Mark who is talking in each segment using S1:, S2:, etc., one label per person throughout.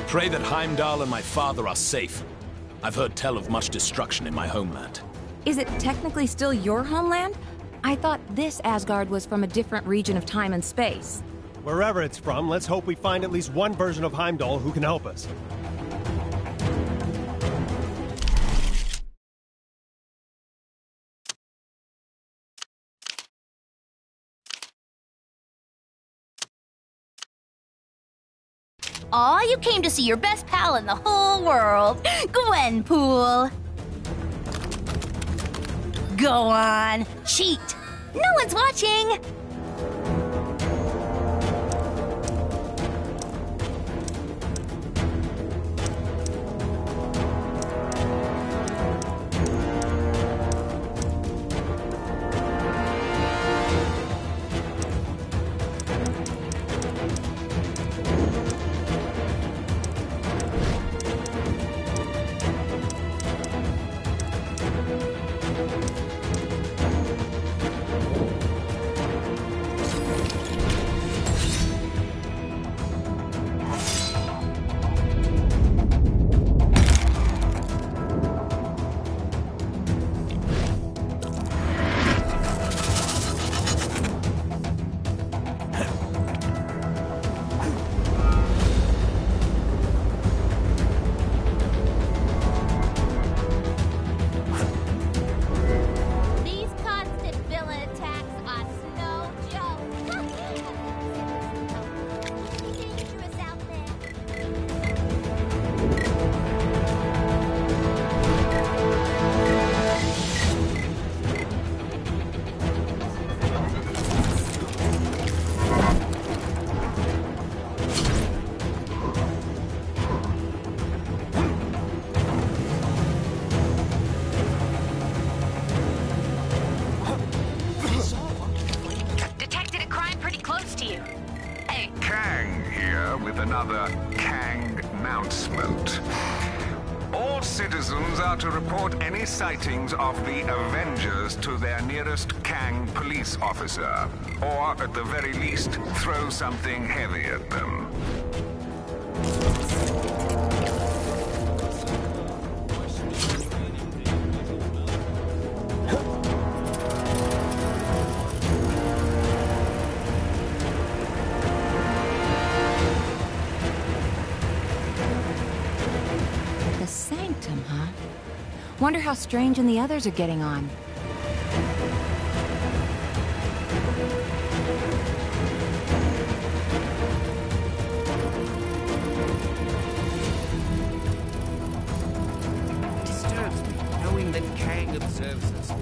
S1: pray that Heimdall and my father are safe. I've heard tell of much destruction in my homeland.
S2: Is it technically still your homeland? I thought this Asgard was from a different region of time and space.
S3: Wherever it's from, let's hope we find at least one version of Heimdall who can help us.
S4: Aw, you came to see your best pal in the whole world, Gwenpool. Go on, cheat. No one's watching.
S5: Another Kang announcement. All citizens are to report any sightings of the Avengers to their nearest Kang police officer, or at the very least, throw something heavy at them.
S2: Wonder how Strange and the others are getting on.
S6: It disturbs me, knowing that Kang observes us.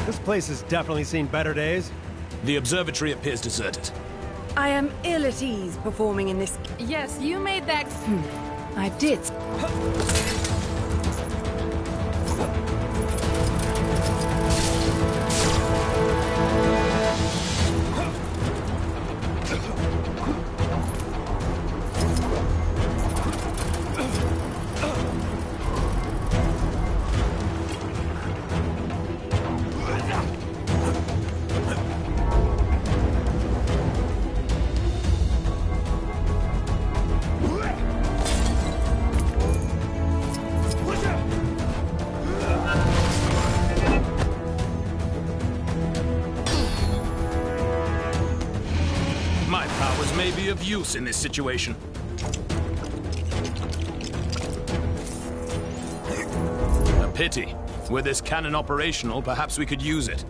S3: This place has definitely seen better days.
S1: The observatory appears deserted.
S7: I am ill at ease performing in this.
S2: Yes, you made that. I did.
S1: Be of use in this situation. A pity. Were this cannon operational, perhaps we could use it.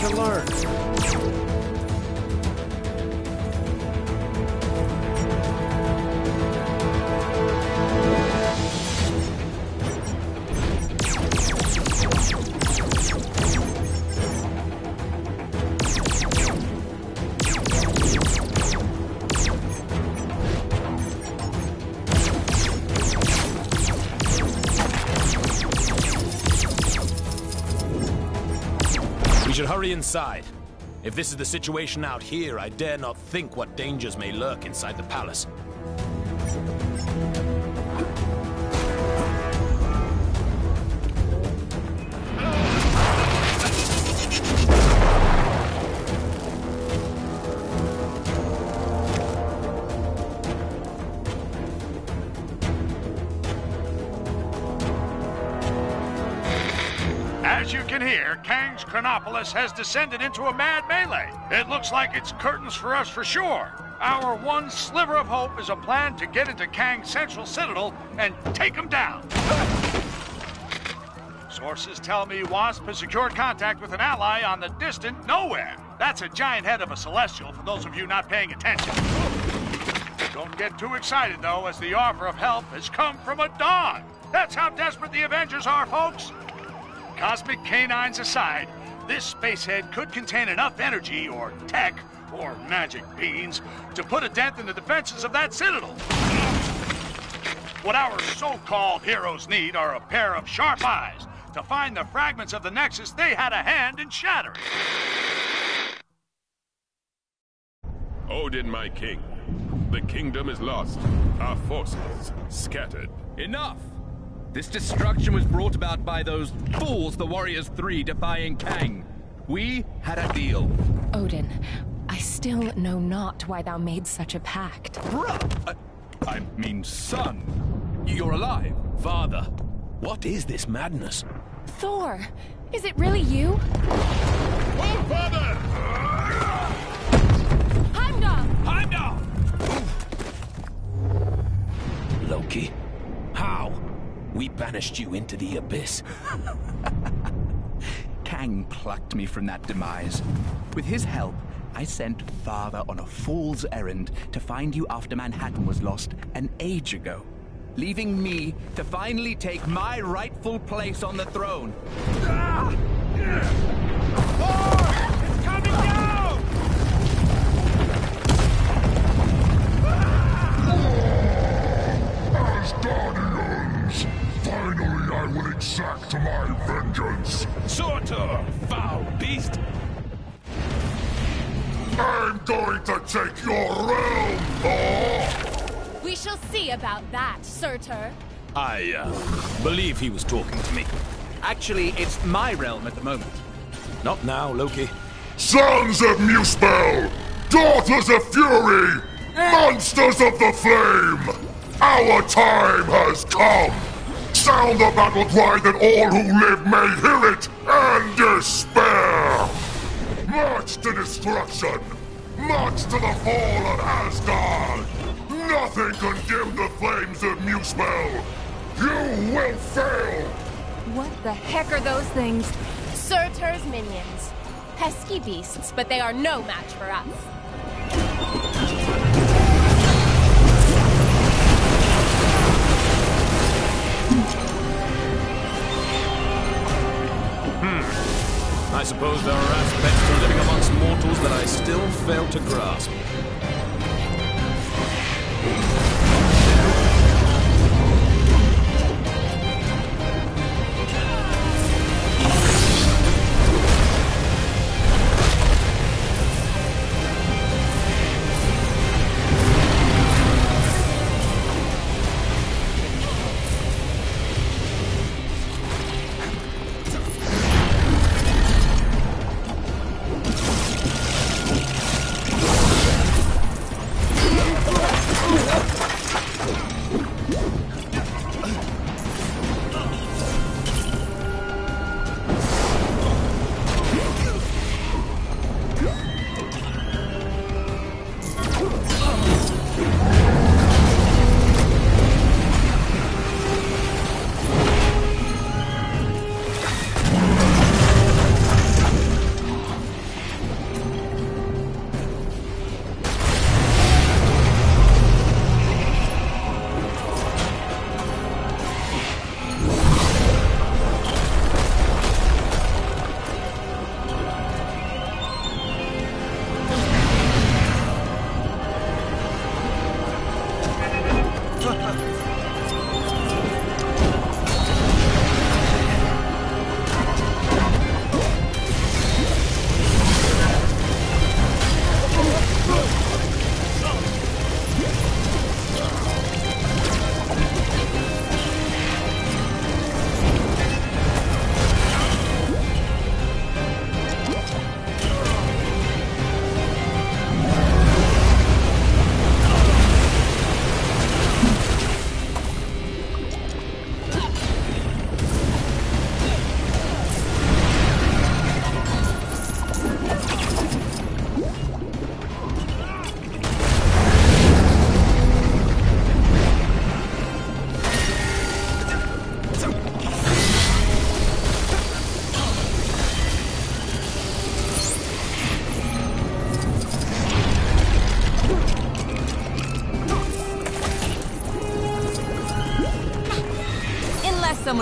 S3: to learn.
S1: We should hurry inside. If this is the situation out here, I dare not think what dangers may lurk inside the palace.
S8: As you can hear, Kang's Chronopolis has descended into a mad melee. It looks like it's curtains for us for sure. Our one sliver of hope is a plan to get into Kang's central citadel and take him down. Sources tell me Wasp has secured contact with an ally on the distant Nowhere. That's a giant head of a Celestial, for those of you not paying attention. Don't get too excited, though, as the offer of help has come from a dog. That's how desperate the Avengers are, folks. Cosmic canines aside, this spacehead could contain enough energy or tech or magic beans to put a dent in the defenses of that citadel. What our so-called heroes need are a pair of sharp eyes to find the fragments of the Nexus they had a hand in shattering.
S9: Odin, my king. The kingdom is lost. Our forces scattered.
S10: Enough! This destruction was brought about by those fools, the Warriors 3, defying Kang. We had a deal.
S11: Odin, I still know not why thou made such a pact.
S10: Bruh! I mean, son. You're alive.
S1: Father, what is this madness?
S11: Thor, is it really you?
S9: Oh, father!
S11: Heimdall!
S10: Heimdall!
S1: Loki? How? We banished you into the abyss.
S10: Kang plucked me from that demise. With his help, I sent Father on a fool's errand to find you after Manhattan was lost an age ago, leaving me to finally take my rightful place on the throne.
S8: Thor! It's coming down!
S12: As Guardians, finally I will exact my vengeance.
S9: Surtur, foul beast!
S12: I'm going to take your realm, Thor!
S11: We shall see about that, Surtur.
S1: I, believe he was talking to me.
S10: Actually, it's my realm at the moment.
S1: Not now, Loki.
S12: Sons of Muspel! Daughters of Fury! Monsters of the Flame! Our time has come! Sound the battle cry that all who live may hear it and despair! March to destruction! March to the fall of Asgard! Nothing can dim the flames of Muspel! You will fail!
S11: What the heck are those things?
S13: Surtur's minions. Pesky beasts, but they are no match for us.
S1: I suppose there are aspects to living amongst mortals that I still fail to grasp.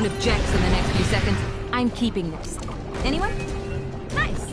S2: anyone objects in the next few seconds, I'm keeping this. Anyone? Nice.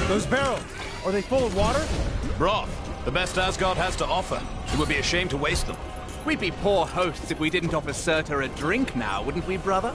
S3: Those barrels, are they full of water?
S1: Broth. The best Asgard has to offer. It would be a shame to waste them.
S10: We'd be poor hosts if we didn't offer Surtur a drink now, wouldn't we, brother?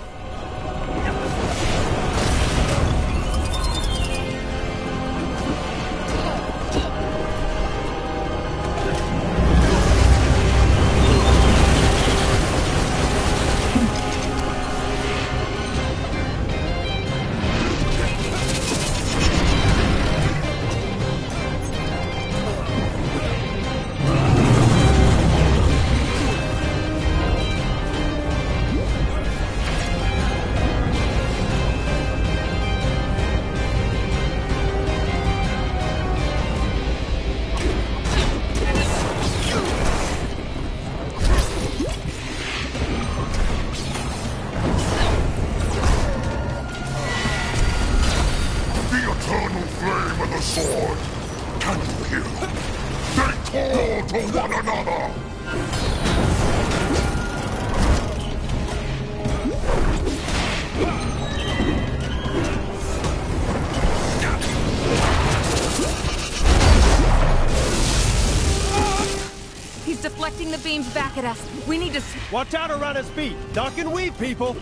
S2: Deflecting the beams back at us. We need to...
S3: Watch out around his feet. Duck and weave, people.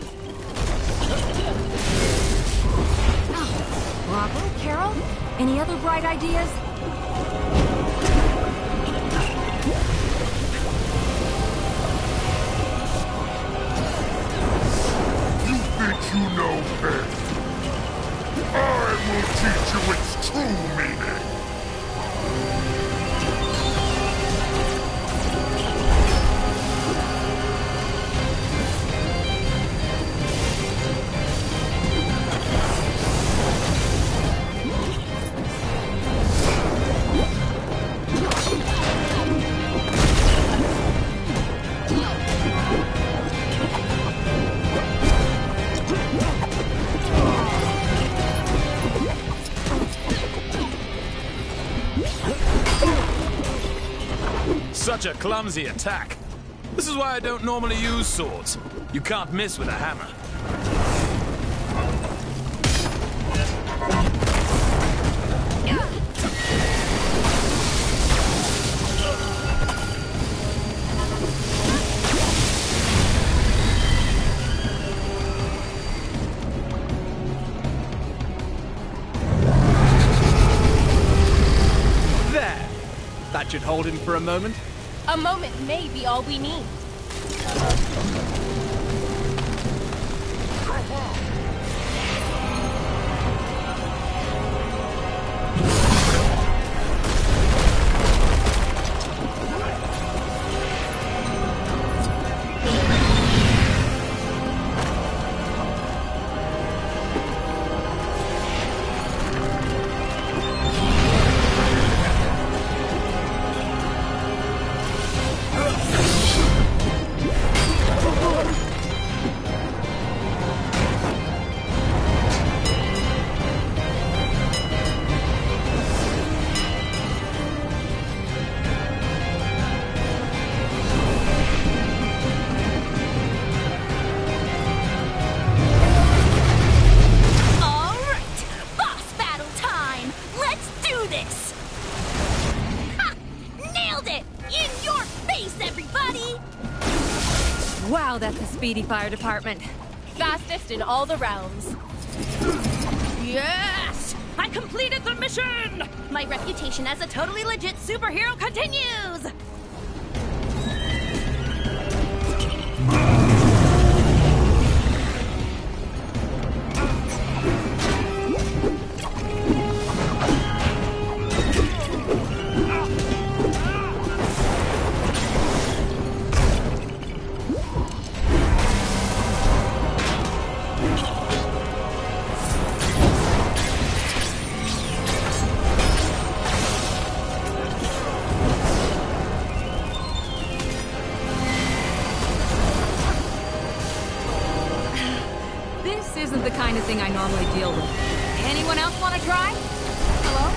S2: Oh, Bravo, Carol? Any other bright ideas?
S12: You think you know best? I will teach you its true meaning.
S1: Such a clumsy attack. This is why I don't normally use swords. You can't miss with a hammer.
S10: There! That should hold him for a moment.
S13: A moment may be all we need.
S2: Wow, that's a speedy fire department.
S13: Fastest in all the realms.
S4: Yes! I completed the mission! My reputation as a totally legit superhero continues!
S2: This isn't the kind of thing I normally deal with. Anyone else want to try? Hello?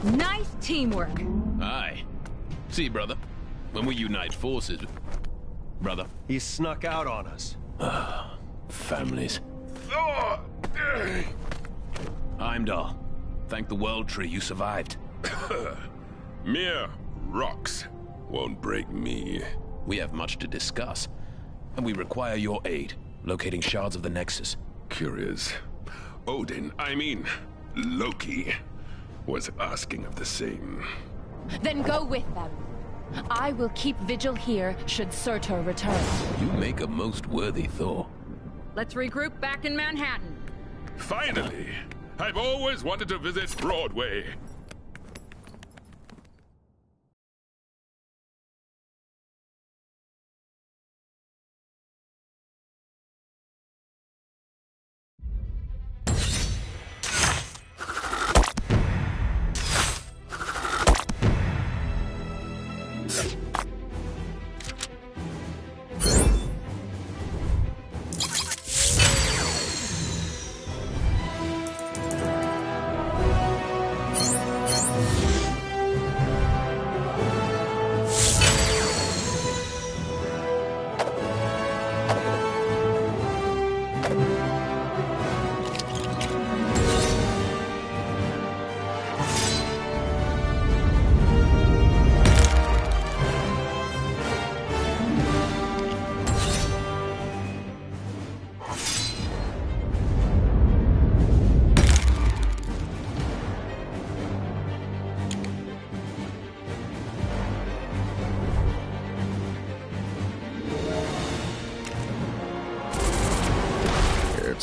S2: Nice teamwork.
S1: Aye. See, brother, when we unite forces... Brother?
S3: He snuck out on us.
S1: Families. Heimdall, thank the World Tree you survived.
S9: Mere rocks won't break me.
S1: We have much to discuss, and we require your aid, locating shards of the Nexus.
S9: Curious. Odin, I mean, Loki, was asking of the same.
S11: Then go with them. I will keep vigil here should Surtur return.
S1: You make a most worthy Thor.
S2: Let's regroup back in Manhattan.
S9: Finally! I've always wanted to visit Broadway.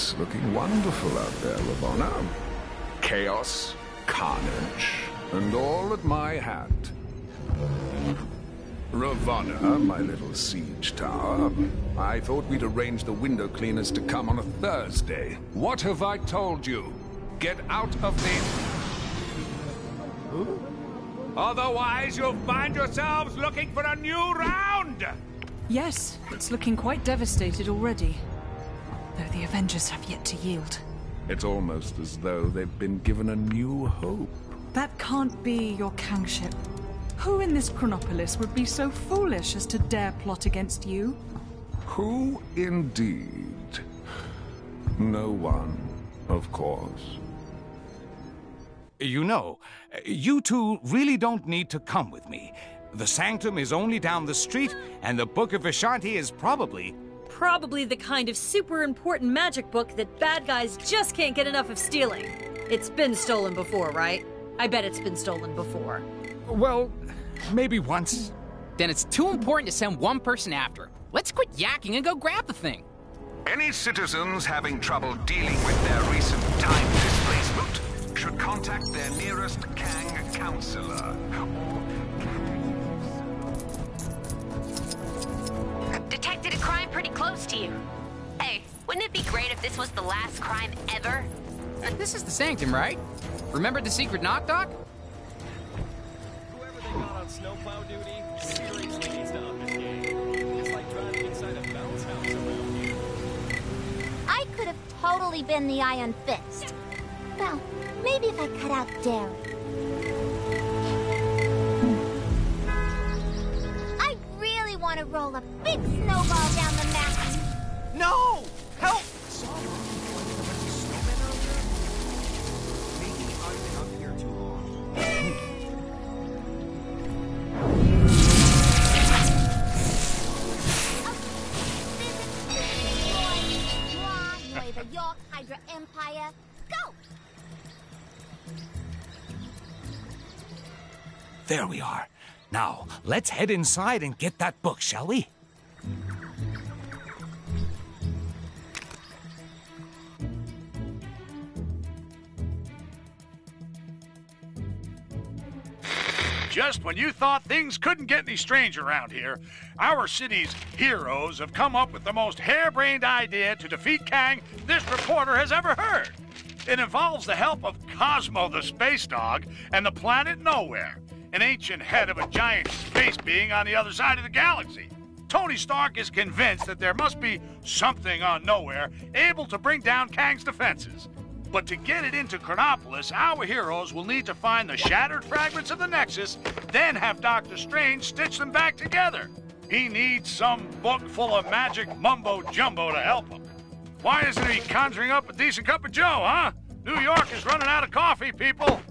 S5: It's looking wonderful out there, Ravonna. Chaos, carnage, and all at my hand. Ravonna, my little siege tower, I thought we'd arrange the window cleaners to come on a Thursday. What have I told you? Get out of the... Otherwise, you'll find yourselves looking for a new round!
S14: Yes, it's looking quite devastated already. Though the Avengers have yet to yield.
S5: It's almost as though they've been given a new hope.
S14: That can't be, your kingship. Who in this Chronopolis would be so foolish as to dare plot against you?
S5: Who indeed? No one, of course.
S15: You know, you two really don't need to come with me. The Sanctum is only down the street, and the Book of Vishanti is probably
S16: the kind of super important magic book that bad guys just can't get enough of stealing. It's been stolen before, right? I bet it's been stolen before.
S15: Well, maybe once.
S6: Then it's too important to send one person after it. Let's quit yakking and go grab the thing.
S5: Any citizens having trouble dealing with their recent time displacement should contact their nearest Kang counselor.
S17: Detected a crime pretty close to you. Hey, wouldn't it be great if this was the last crime ever?
S6: This is the Sanctum, right? Remember the secret knock dock?
S3: Whoever they got on snowplow duty seriously needs to up his game. It's like driving inside a bounce house around here.
S18: I could have totally been the Iron Fist. Well, maybe if I cut out Derry. I really want to roll a big snowball down the mountain.
S15: No! Help!
S18: The York Hydra Empire. Go!
S15: There we are. Now, let's head inside and get that book, shall we?
S8: Just when you thought things couldn't get any stranger around here, our city's heroes have come up with the most harebrained idea to defeat Kang this reporter has ever heard. It involves the help of Cosmo the Space Dog and the planet Nowhere, an ancient head of a giant space being on the other side of the galaxy. Tony Stark is convinced that there must be something on Nowhere able to bring down Kang's defenses. But to get it into Chronopolis, our heroes will need to find the shattered fragments of the Nexus, then have Doctor Strange stitch them back together. He needs some book full of magic mumbo-jumbo to help him. Why isn't he conjuring up a decent cup of joe, huh? New York is running out of coffee, people.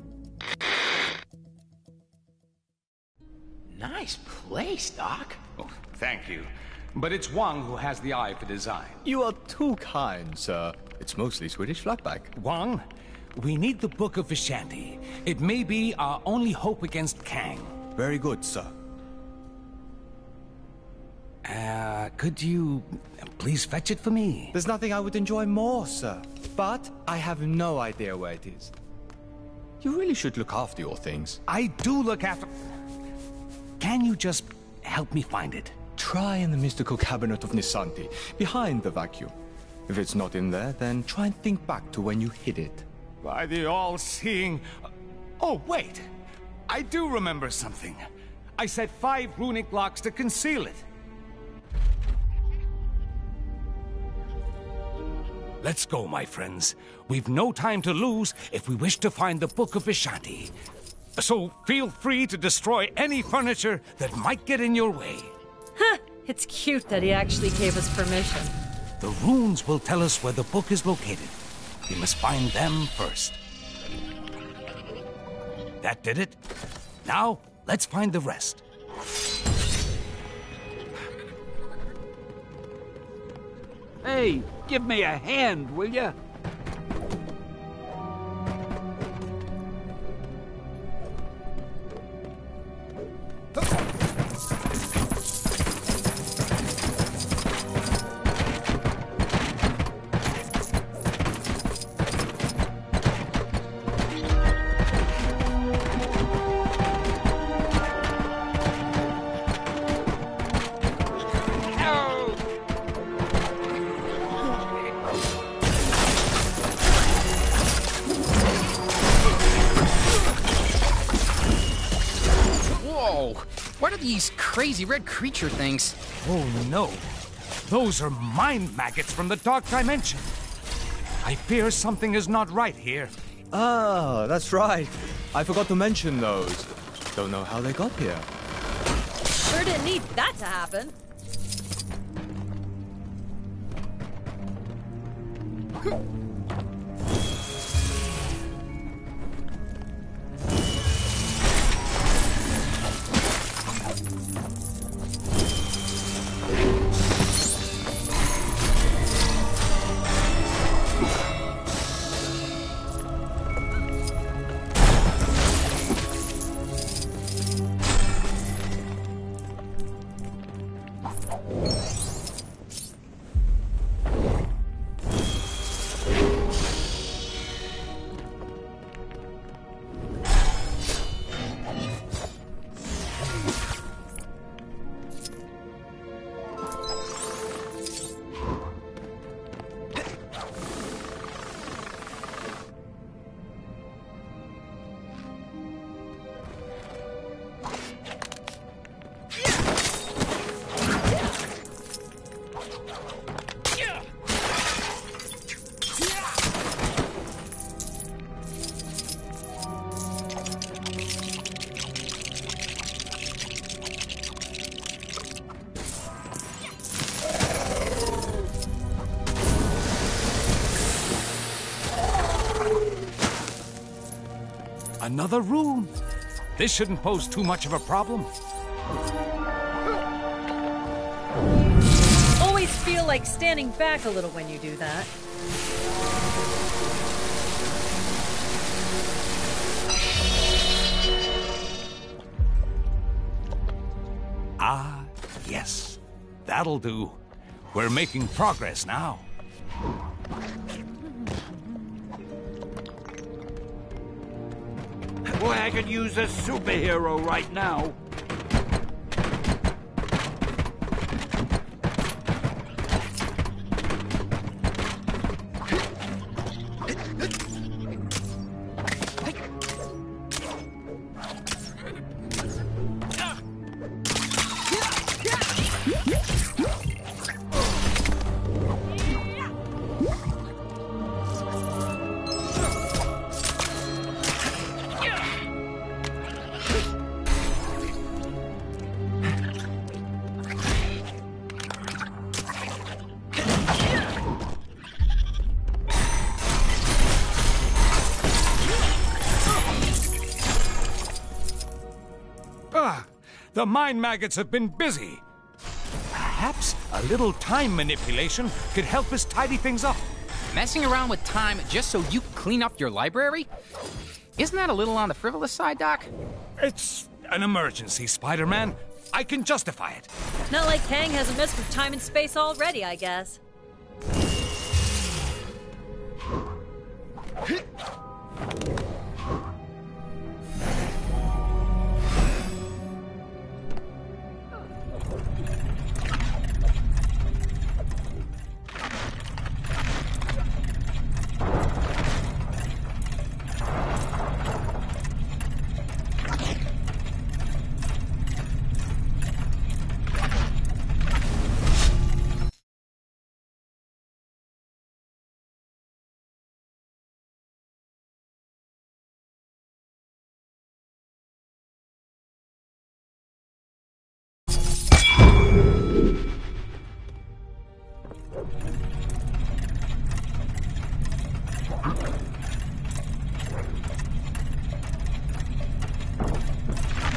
S6: Nice place, Doc.
S19: Oh, thank you. But it's Wang who has the eye for design.
S20: You are too kind, sir. It's mostly Swedish flatback.
S15: Wang, we need the Book of Vishanti. It may be our only hope against Kang.
S20: Very good, sir.
S15: Could you please fetch it for me?
S20: There's nothing I would enjoy more, sir. But I have no idea where it is. You really should look after your things.
S15: I do look after... Can you just help me find it?
S20: Try in the mystical cabinet of Nisanti, behind the vacuum. If it's not in there, then try and think back to when you hid it.
S15: By the all-seeing... Oh, wait! I do remember something. I set 5 runic locks to conceal it. Let's go, my friends. We've no time to lose if we wish to find the Book of Vishanti. So feel free to destroy any furniture that might get in your way.
S16: Huh, it's cute that he actually gave us permission.
S15: The runes will tell us where the book is located. We must find them first. That did it. Now, let's find the rest.
S19: Hey, give me a hand, will ya?
S6: these crazy red creature things?
S15: Oh no. Those are mind maggots from the Dark Dimension. I fear something is not right here.
S20: Ah, that's right. I forgot to mention those. Don't know how they got here.
S16: Sure didn't need that to happen.
S15: Another rune. This shouldn't pose too much of a problem.
S16: Always feel like standing back a little when you do that.
S15: Ah, yes. That'll do. We're making progress now.
S21: Boy, I could use a superhero right now.
S15: The mind maggots have been busy. Perhaps a little time manipulation could help us tidy things up.
S6: Messing around with time just so you can clean up your library? Isn't that a little on the frivolous side, Doc?
S15: It's an emergency, Spider-Man. I can justify it.
S16: Not like Kang hasn't messed with time and space already, I guess.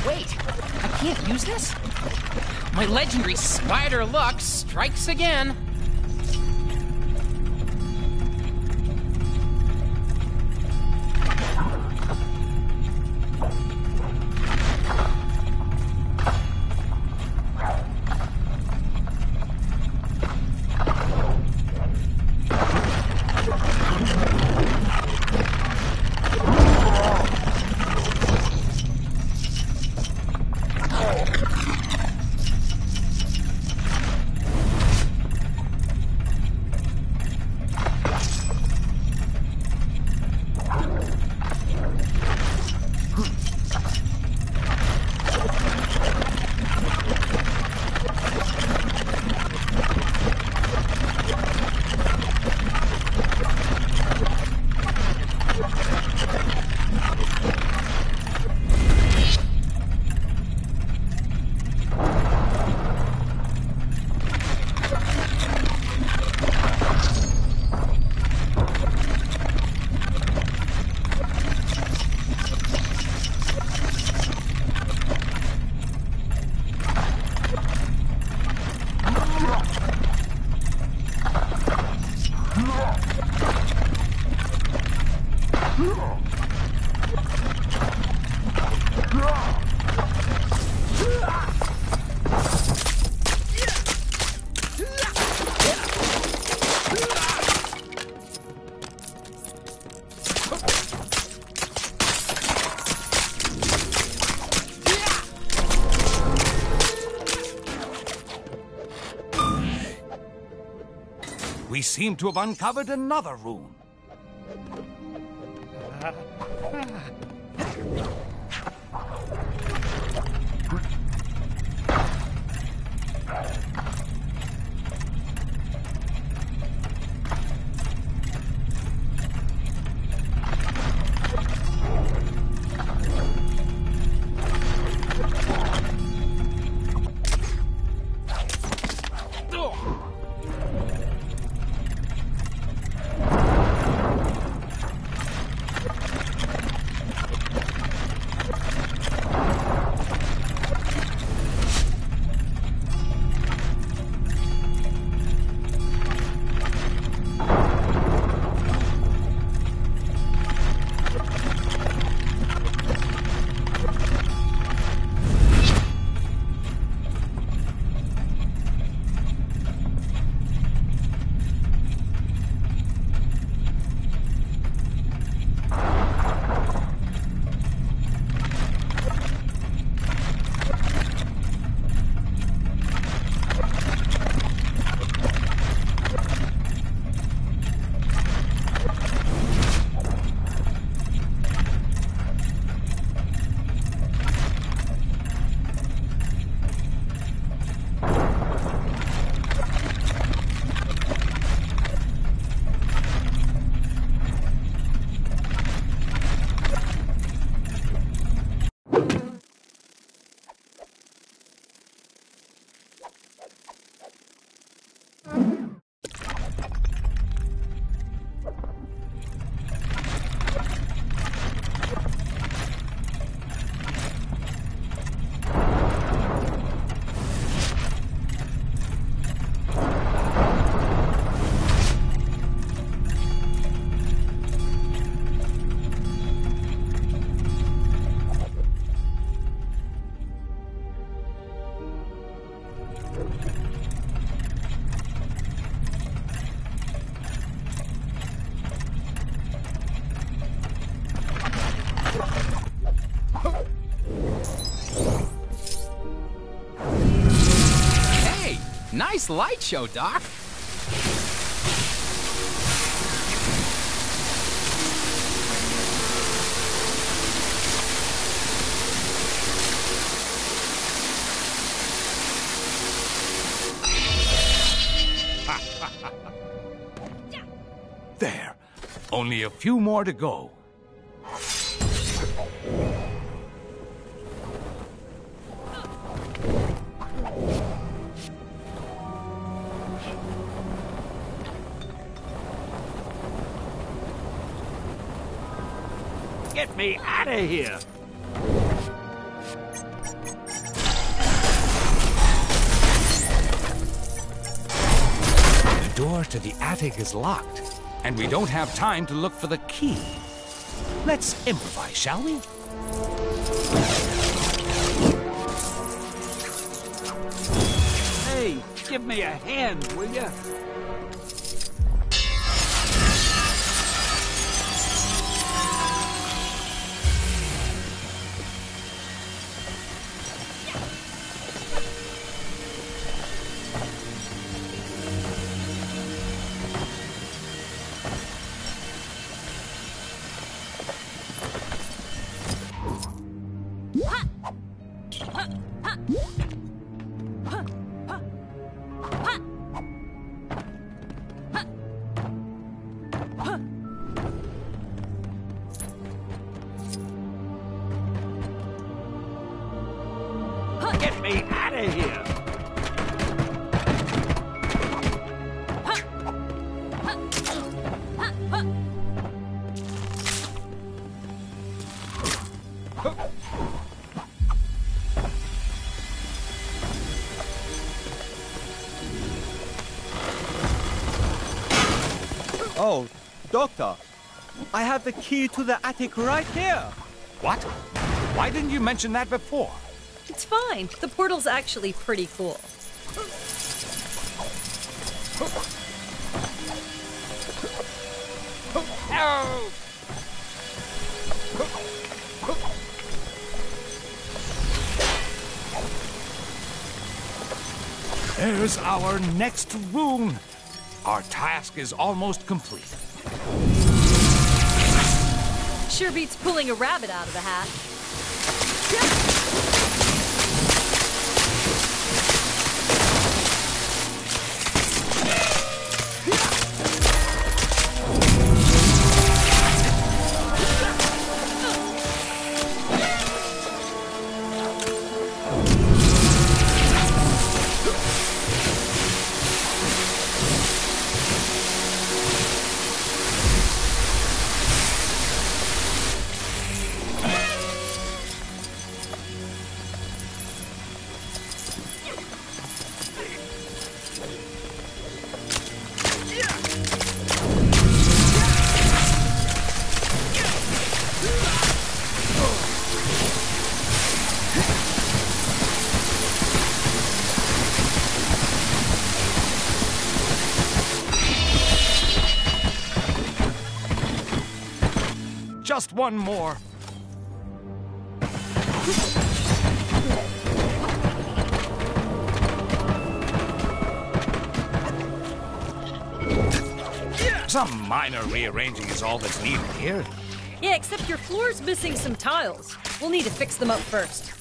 S6: Wait, I can't use this? My legendary spider luck strikes again.
S15: we seem to have uncovered another rune.
S6: Nice light show, Doc.
S15: There. Only a few more to go.
S21: Get me out of here!
S15: The door to the attic is locked, and we don't have time to look for the key. Let's improvise, shall we?
S21: Hey, give me a hand, will ya? Get me out of here!
S20: Oh, Doctor, I have the key to the attic right here.
S15: What? Why didn't you mention that before?
S16: It's fine. The portal's actually pretty cool.
S15: Ow! There's our next rune. Our task is almost complete.
S16: Sure beats pulling a rabbit out of the hat.
S15: Just one more. Some minor rearranging is all that's needed here.
S16: Yeah, except your floor's missing some tiles. We'll need to fix them up first.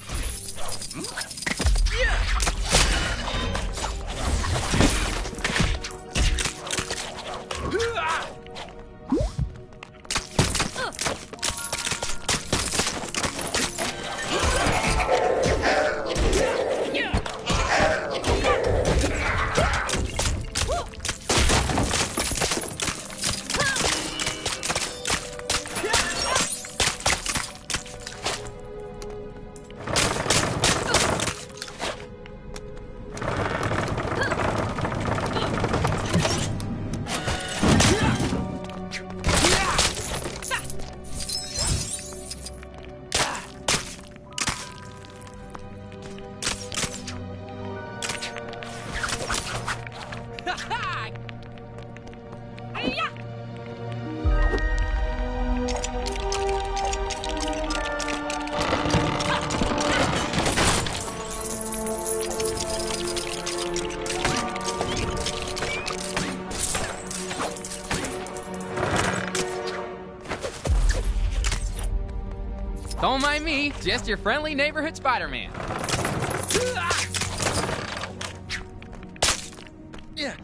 S6: Don't mind me, just your friendly neighborhood Spider-Man.
S15: Yeah.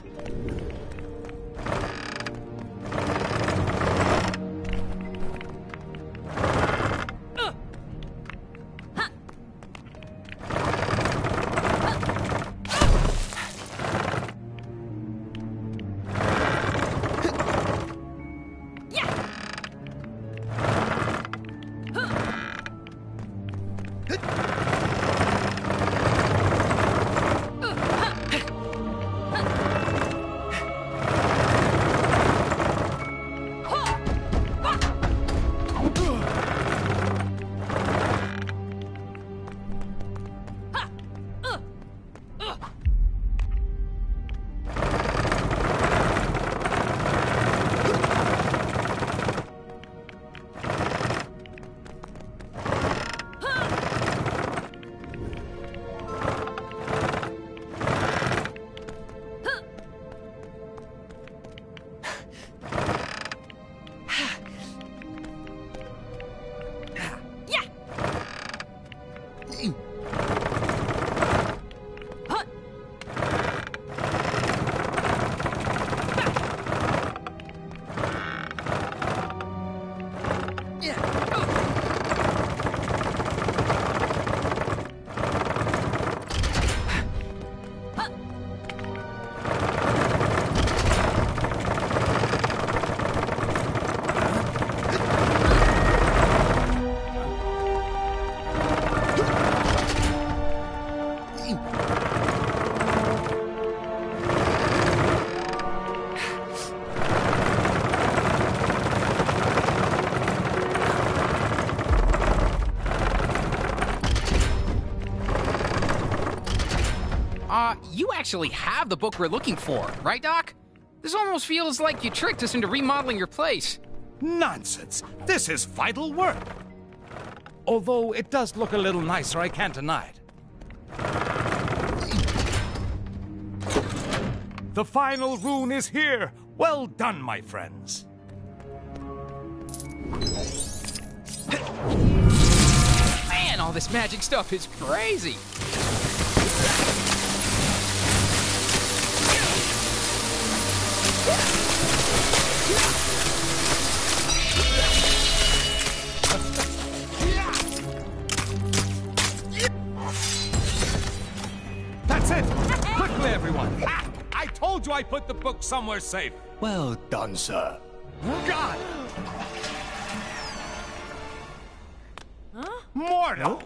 S6: You actually have the book we're looking for, right, Doc? This almost feels like you tricked us into remodeling your place.
S15: Nonsense. This is vital work. Although it does look a little nicer, I can't deny it. The final rune is here! Well done, my friends.
S6: Man, all this magic stuff is crazy!
S15: That's it! Quickly, everyone! Ah, I told you I put the book somewhere safe!
S20: Well done, sir.
S15: God! Mordo!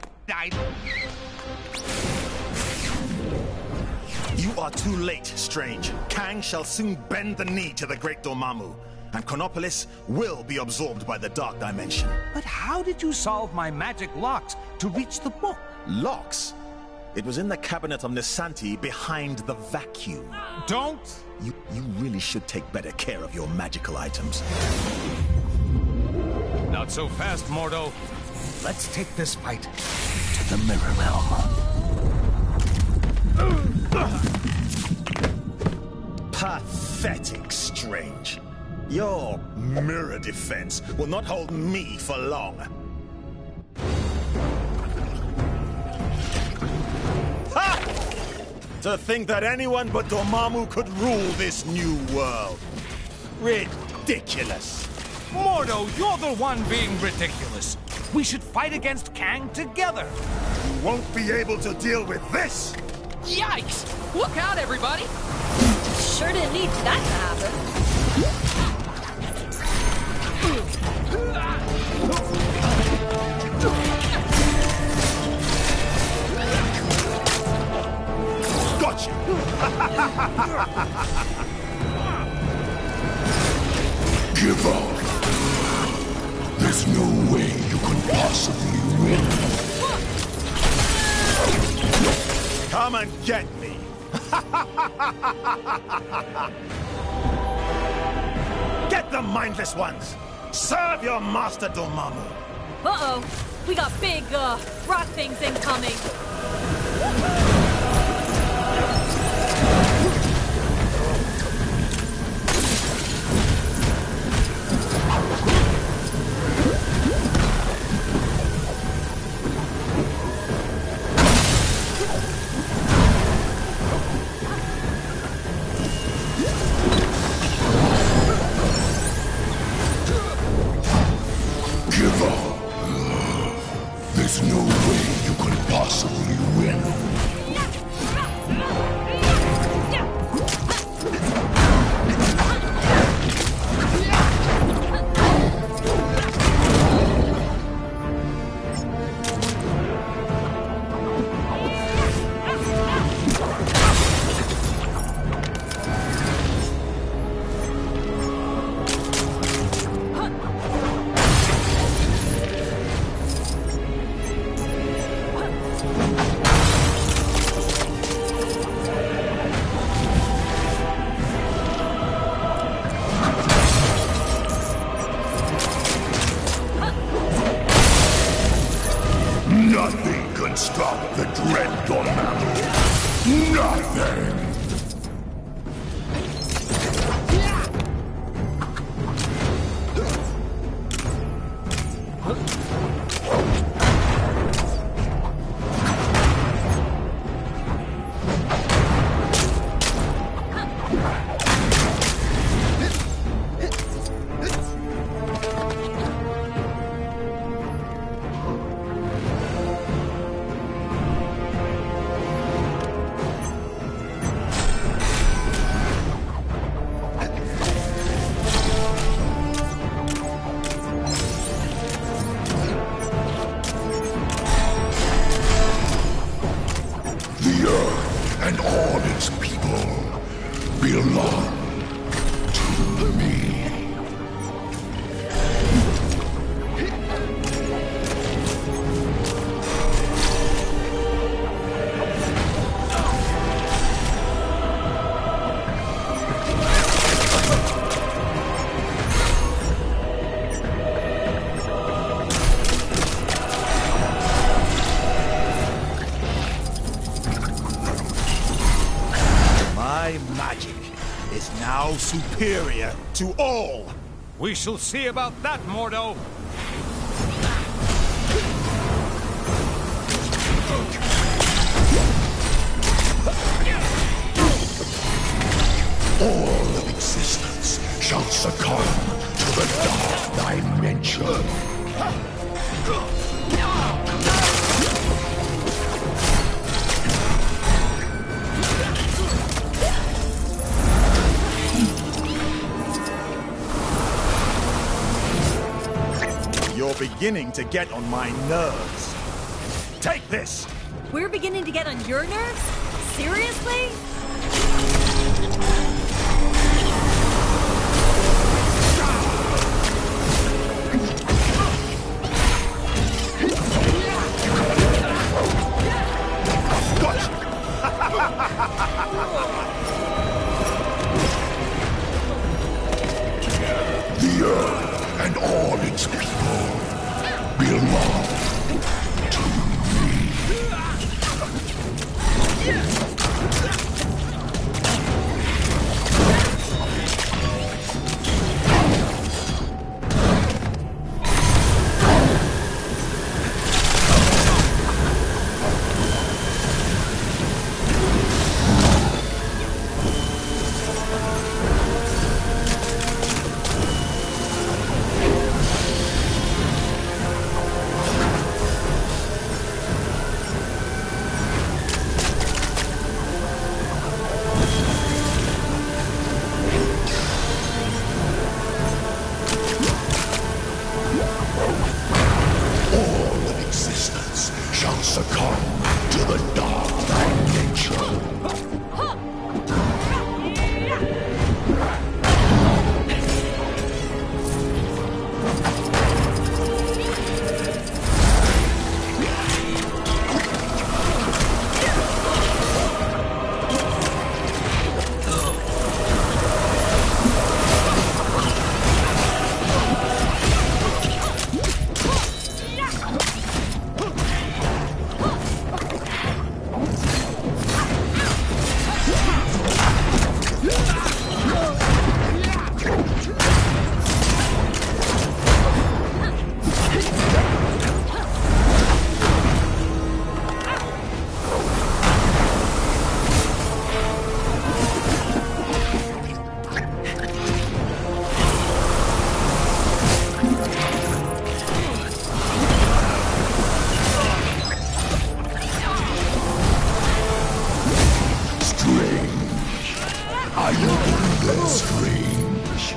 S7: You are too late, Strange. Kang shall soon bend the knee to the Great Dormammu, and Chronopolis will be absorbed by the Dark Dimension.
S15: But how did you solve my magic locks to reach the book?
S7: Locks? It was in the cabinet of Nisanti behind the vacuum.
S15: Don't!
S7: You really should take better care of your magical items.
S15: Not so fast, Mordo. Let's take this fight to the Mirror Realm.
S7: Pathetic, Strange. Your mirror defense will not hold me for long. Ha! To think that anyone but Dormammu could rule this new world. Ridiculous.
S15: Mordo, you're the one being ridiculous. We should fight against Kang together.
S7: You won't be able to deal with this.
S6: Yikes! Look out, everybody!
S16: Sure didn't need that to happen.
S7: Gotcha!
S12: Give up. There's no way you can possibly win.
S7: Come and get me! Get the mindless ones! Serve your master, Dormammu!
S16: Uh-oh. We got big, rock things incoming.
S12: Give up. There's no way you can possibly win. Nothing can stop the dread Dormammu. Nothing!
S7: superior to all.
S15: We shall see about that, Mordo.
S12: All of existence shall succumb to the dark dimension.
S7: You're beginning to get on my nerves. Take this!
S16: We're beginning to get on your nerves? Seriously?
S12: The earth and all its people belong to me. Succumb to the dark dimension. Are you even strange?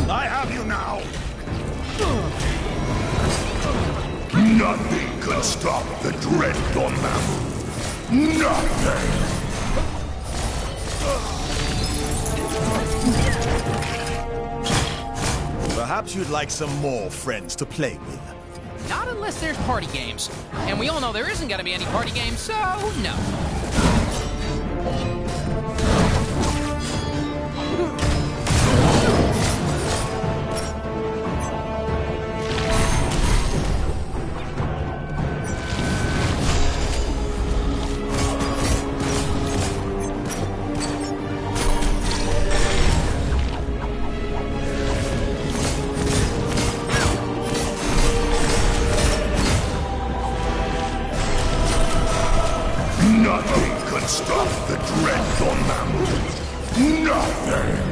S7: I have you now!
S12: Nothing can stop the dread Dormammu. Nothing!
S7: Perhaps you'd like some more friends to play with.
S6: Not unless there's party games. And we all know there isn't gonna be any party games, so no.
S12: Nothing can stop the dread Dormammu. Nothing!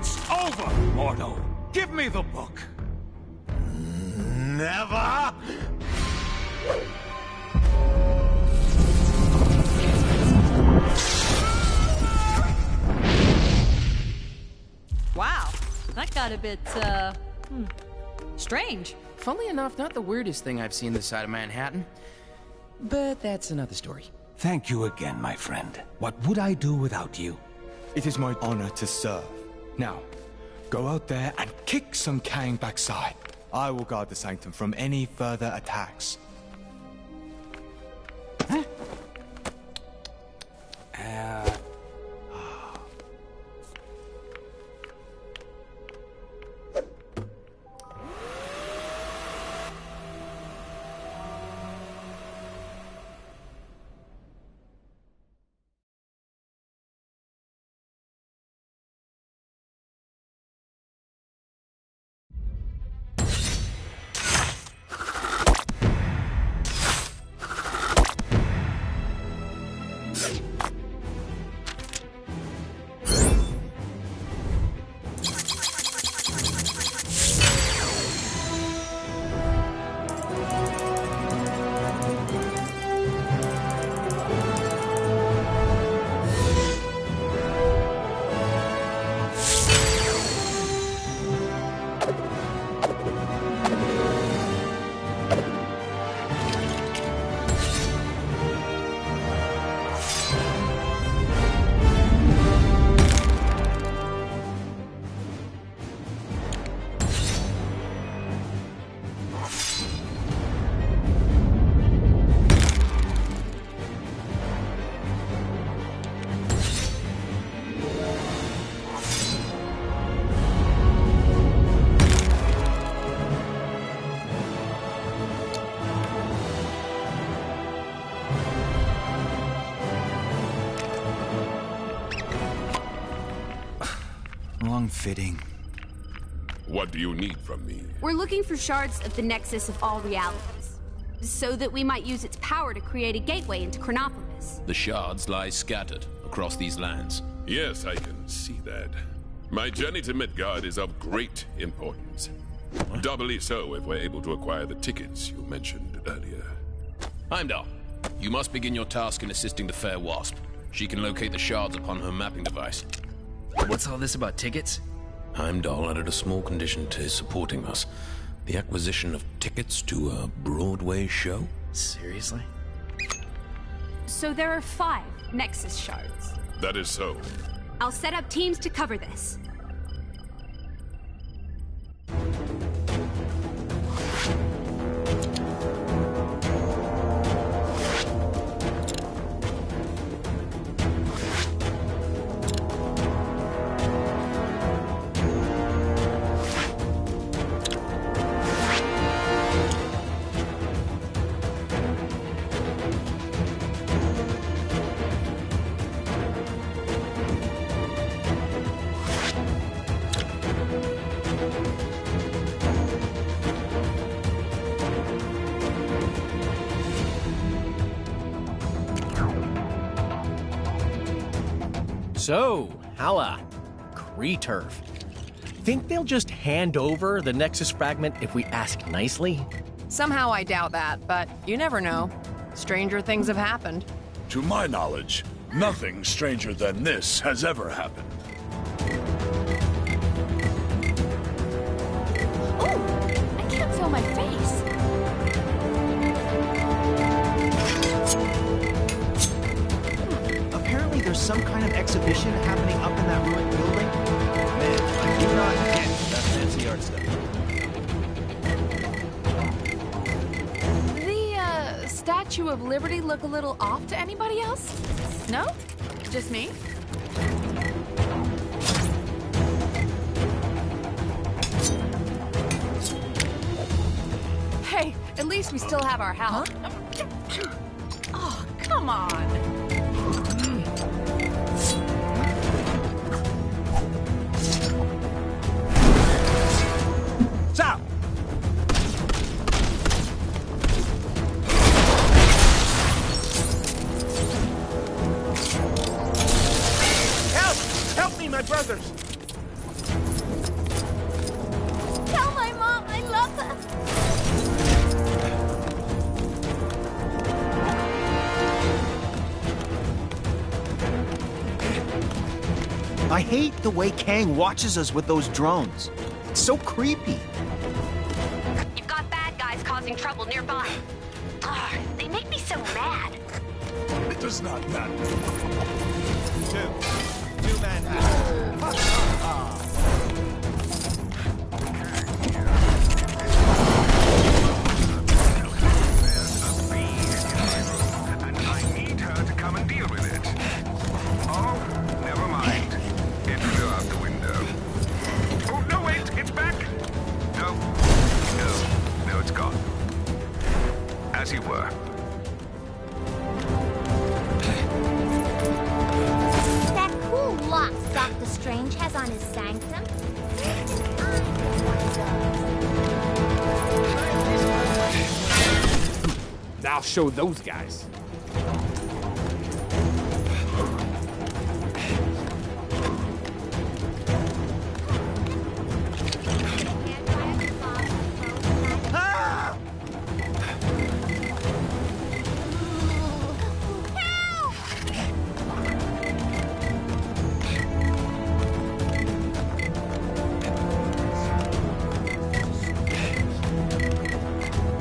S15: It's over, Mordo. Give me the book.
S7: Never!
S16: Wow, that got a bit, strange.
S6: Funnily enough, not the weirdest thing I've seen this side of Manhattan. But that's another story.
S15: Thank you again, my friend. What would I do without you?
S20: It is my honor to serve. Now, go out there and kick some Kang backside. I will guard the Sanctum from any further attacks.
S15: Huh?
S10: Fitting.
S9: What do you need from me?
S4: We're looking for shards of the Nexus of all realities, so that we might use its power to create a gateway into Chronopolis.
S1: The shards lie scattered across these lands.
S9: Yes, I can see that. My journey to Midgard is of great importance. Doubly so if we're able to acquire the tickets you mentioned earlier.
S1: Heimdall, you must begin your task in assisting the Fair Wasp. She can locate the shards upon her mapping device.
S10: What's all this about tickets?
S1: Heimdall added a small condition to his supporting us. The acquisition of tickets to a Broadway show?
S10: Seriously?
S4: So there are 5 Nexus shards.
S9: That is so.
S4: I'll set up teams to cover this.
S3: So, Hala, Kree-Turf. Think they'll just hand over the Nexus fragment if we ask nicely?
S22: Somehow I doubt that, but you never know. Stranger things have happened.
S23: To my knowledge, nothing stranger than this has ever happened.
S11: Oh, I can't feel my face.
S24: Apparently there's some kind of exhibition happening up in that ruined building. Man, I do not get that fancy art stuff.
S11: The Statue of Liberty look a little off to anybody else? No? Just me? Hey, at least we still have our house. Huh? Oh, come on.
S3: Stop! Help! Help me, my brothers!
S18: up!
S24: I hate the way Kang watches us with those drones. It's so creepy.
S17: You've got bad guys causing trouble nearby. Ugh, they make me so mad.
S23: It does not matter.
S24: Two-man
S2: And I need her to come and deal with it. Oh, never mind. It flew out the window. Oh, no, wait, it's back. No, it's gone. As you were.
S18: That cool lock Doctor Strange has on his sanctum.
S15: I'll show those guys.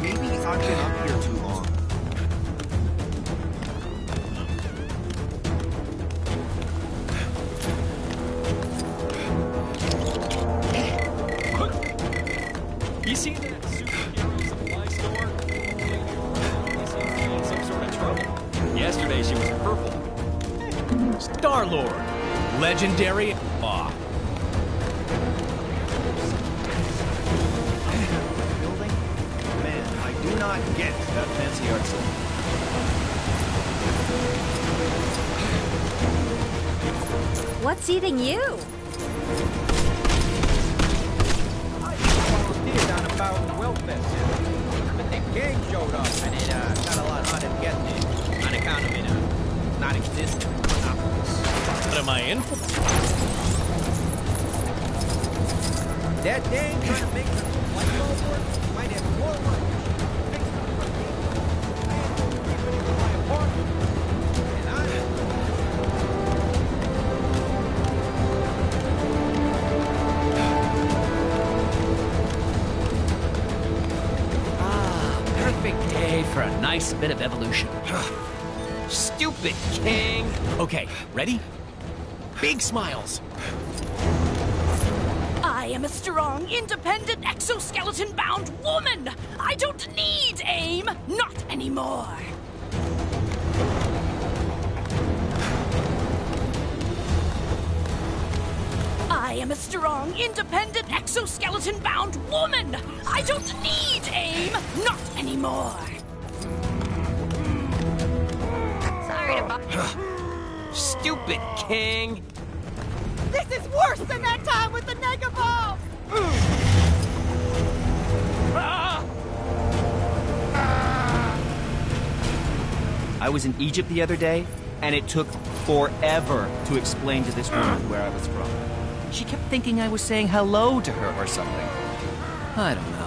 S24: Maybe I've been up here too long.
S3: You see that superhero supply store? He seems to be in some sort of trouble. Yesterday she was purple. Star-Lord. Legendary awe.
S24: Building? Man, I do not get that fancy art style.
S16: What's eating you?
S24: Volunteered down about the welfare center. But the gang showed up and it got a lot harder to get there. On account of it not existing.
S3: What am I in for?
S24: That dang trying to make the light bulb work might have more money. Fix it for me. I ain't gonna keep it in my apartment. And
S10: Perfect day for a nice bit of evolution. Stupid King.
S3: Okay, ready? Big smiles.
S5: I am a strong, independent, exoskeleton-bound woman! I don't need AIM! Not anymore! I am a strong, independent, exoskeleton-bound woman! I don't need AIM! Not anymore!
S17: Sorry to bother.
S10: Stupid King.
S5: This is worse than that time with the Negaball!
S24: I was in Egypt the other day, and it took forever to explain to this woman where I was from. She kept thinking I was saying hello to her or something. I don't know.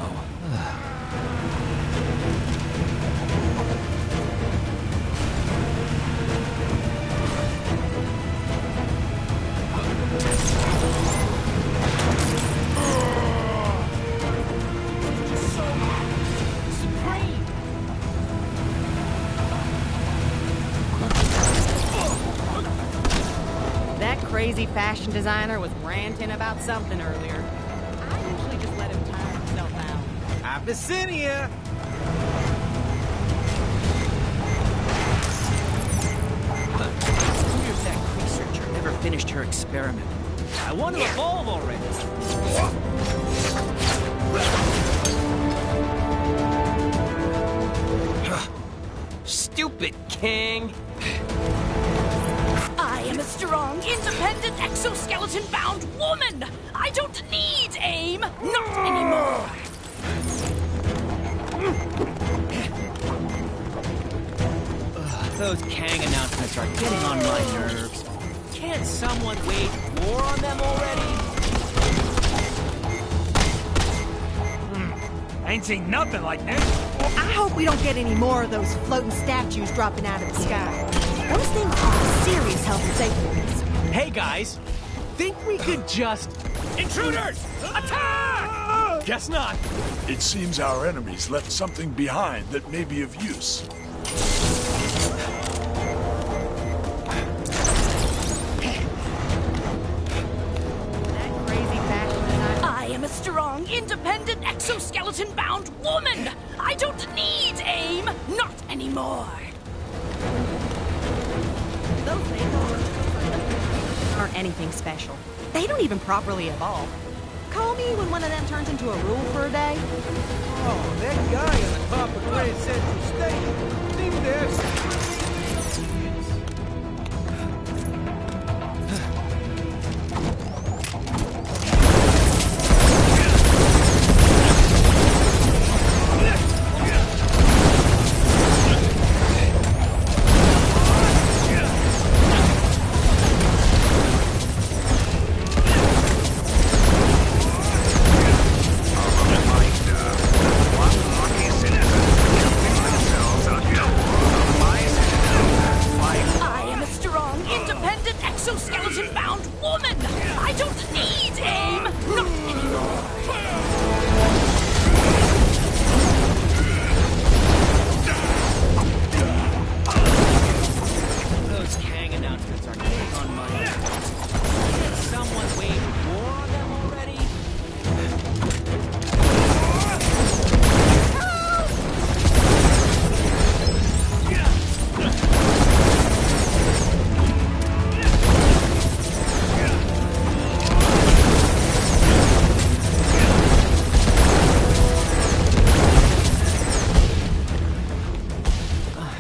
S22: That crazy fashion designer was ranting about something earlier. I usually just let him tire himself out.
S24: Abyssinia! Who if that researcher never finished her experiment? I want to evolve already.
S10: Stupid King.
S5: I am a strong, independent, exoskeleton-bound woman! I don't need AIM! Not anymore!
S24: Those Kang announcements are getting on my nerves. Can't someone wage war on them already?
S15: ain't seen nothing like this before.
S22: I hope we don't get any more of those floating statues dropping out of the sky. Those things are serious health and safety risks.
S3: Hey guys, think we could just... Intruders! Attack! Guess not.
S23: It seems our enemies left something behind that may be of use.
S5: I am a strong, independent, exoskeleton-bound woman! I don't need AIM! Not anymore!
S22: Those things aren't anything special. They don't even properly evolve. Call me when one of them turns into a rule for a day.
S21: Oh, that guy on the top of Grand Central Station. Leave there.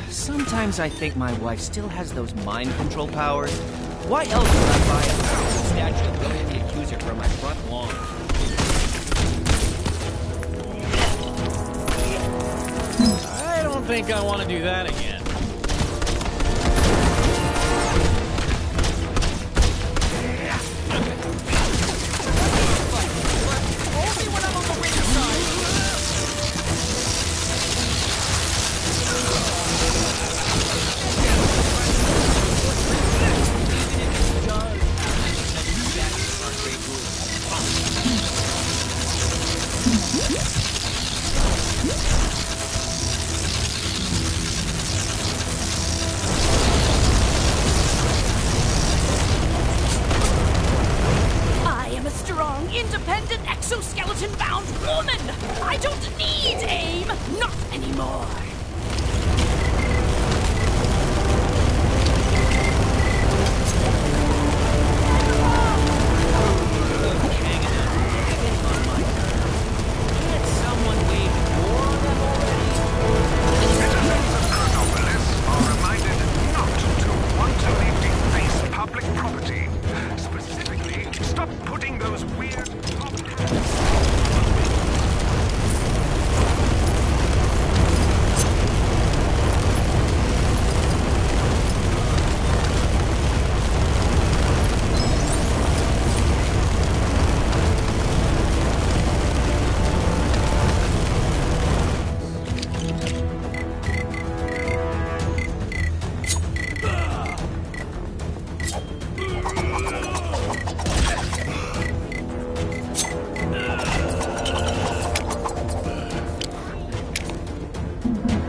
S24: Sometimes I think my wife still has those mind control powers. Why else would I buy a powerful statue of William the Accuser for my front lawn?
S3: I don't think I want to do that again.
S5: Independent, exoskeleton-bound woman! I don't need AIM! Not anymore!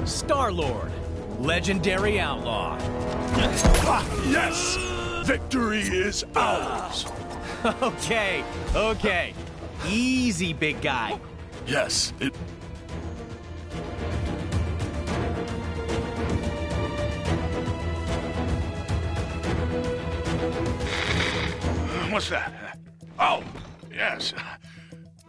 S3: Star-Lord, legendary outlaw.
S23: Yes! Victory is ours!
S3: Okay. Easy, big guy.
S23: Yes, it... What's that? Oh, yes.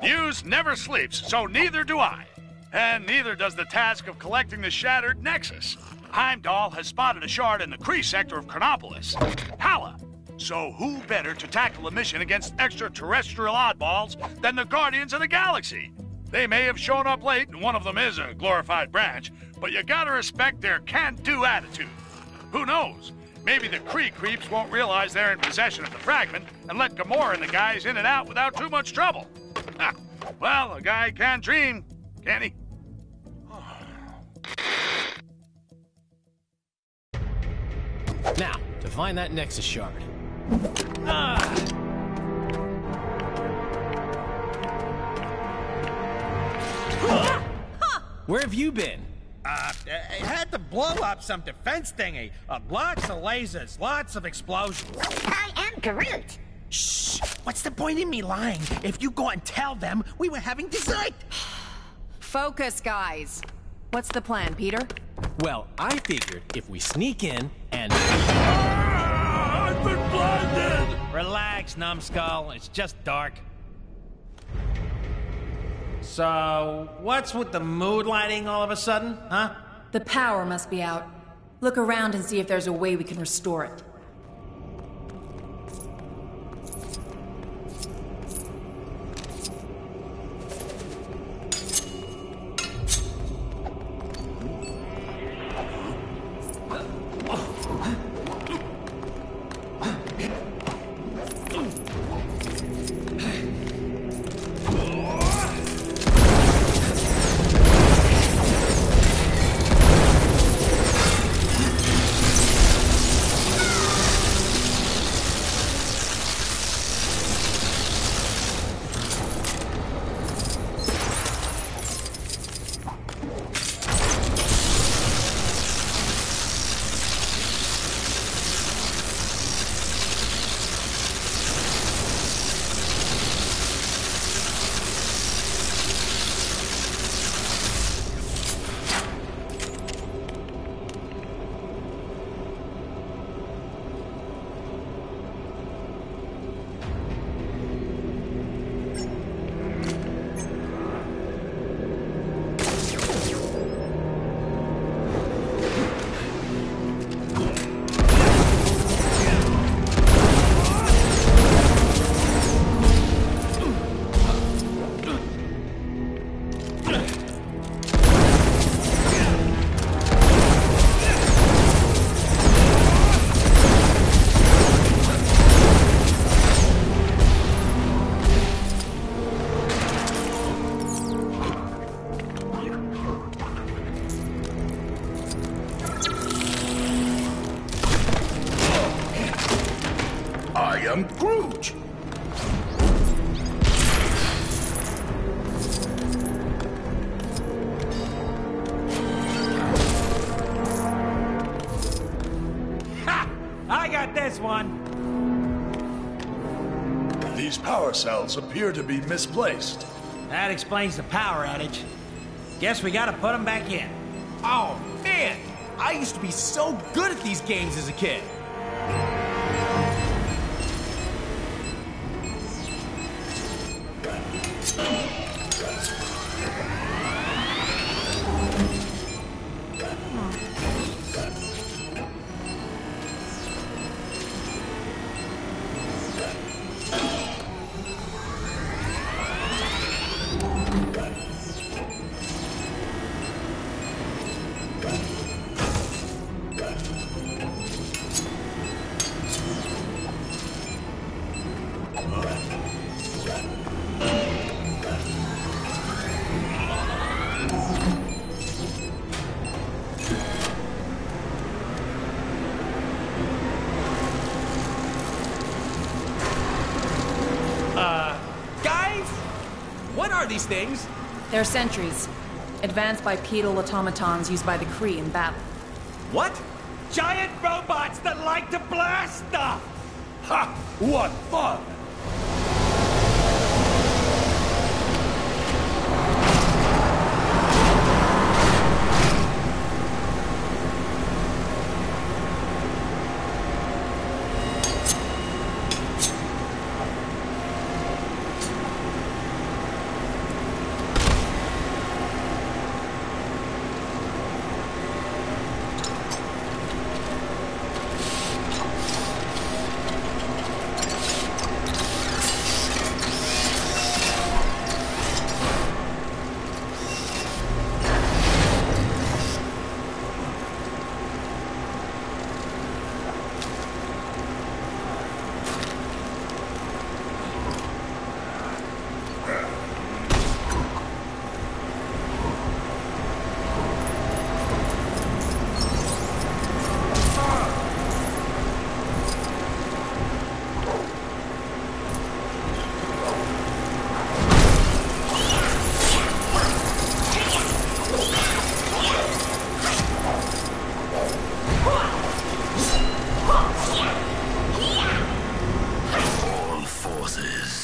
S23: News never sleeps, so neither do I. And neither does the task of collecting the shattered Nexus. Heimdall has spotted a shard in the Kree sector of Chronopolis. Hala! So who better to tackle a mission against extraterrestrial oddballs than the Guardians of the Galaxy? They may have shown up late, and one of them is a glorified branch, but you gotta respect their can-do attitude. Who knows? Maybe the Kree creeps won't realize they're in possession of the fragment and let Gamora and the guys in and out without too much trouble. Well, a guy can dream, Danny?
S1: Now, to find that Nexus shard. Where have you been?
S21: It had to blow up some defense thingy. Lots of lasers, lots of explosions.
S18: I am Groot.
S21: Shh! What's the point in me lying? If you go and tell them we were having dessert.
S22: Focus, guys. What's the plan, Peter?
S1: Well, I figured if we sneak in and...
S21: I've been blinded! Relax, numbskull. It's just dark. So, what's with the mood lighting all of a sudden, huh?
S16: The power must be out. Look around and see if there's a way we can restore it.
S12: am Groot.
S21: Ha! I got this one.
S8: These power cells appear to be misplaced.
S21: That explains the power outage. Guess we gotta put them back in.
S1: Oh, man! I used to be so good at these games as a kid. Guys? What are these things?
S16: They're sentries. Advanced bipedal automatons used by the Kree in battle.
S21: What? Giant robots that like to blast stuff!
S8: Ha! What fun!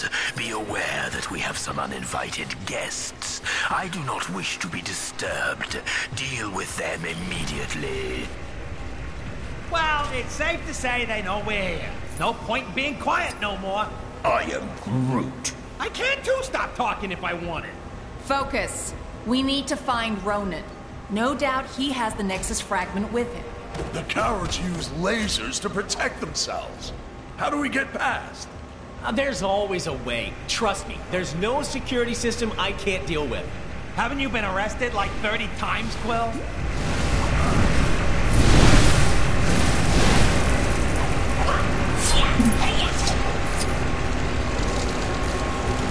S7: Please, be aware that we have some uninvited guests. I do not wish to be disturbed. Deal with them immediately.
S21: Well, it's safe to say they know we're here. No point in being quiet no more.
S7: I am Groot.
S21: I can't too stop talking if I wanted.
S5: Focus. We need to find Ronan. No doubt he has the Nexus fragment with him.
S8: The cowards use lasers to protect themselves. How do we get past?
S3: There's always a way. Trust me, there's no security system I can't deal with.
S21: Haven't you been arrested like 30 times, Quill?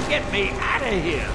S21: Get me out of here!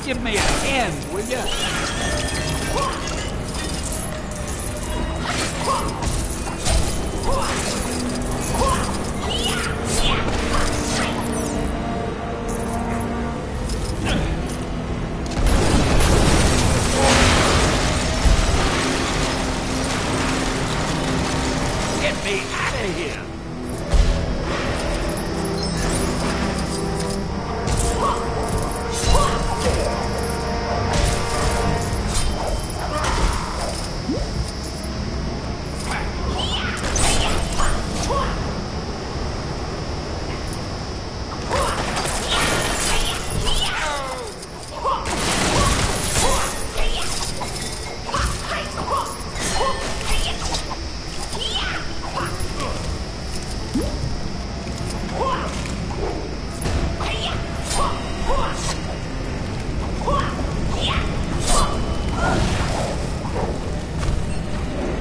S21: Give me a hand, will ya? Get me out of here!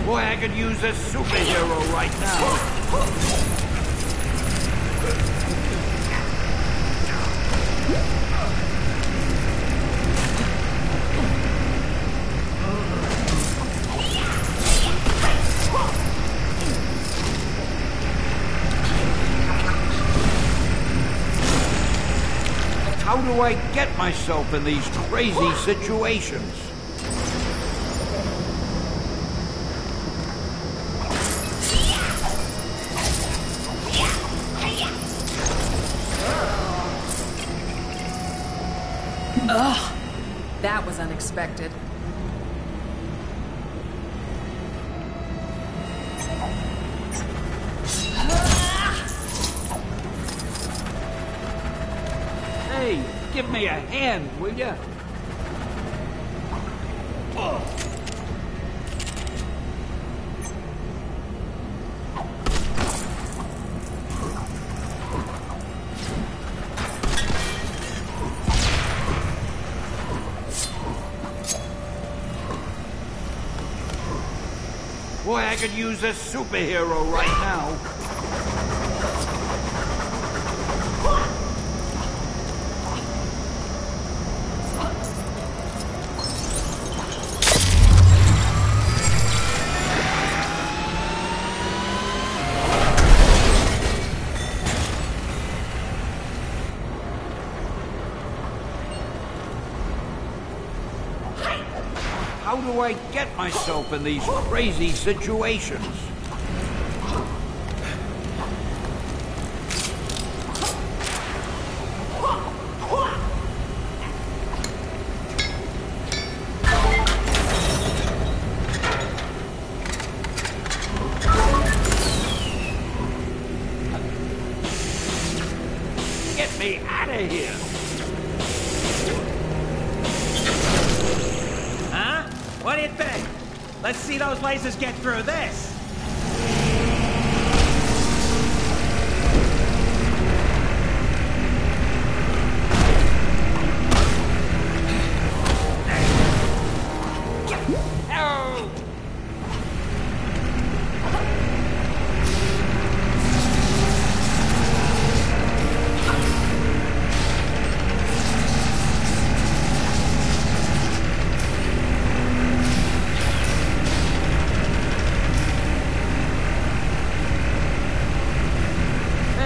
S21: Boy, I could use a superhero right now. How do I get myself in these crazy situations?
S5: Ugh, that was unexpected.
S21: Hey, give me a hand, will ya? Boy, I could use a superhero right now. How do I get myself in these crazy situations? Get me out of here! What do you think? Let's see those lasers get through this.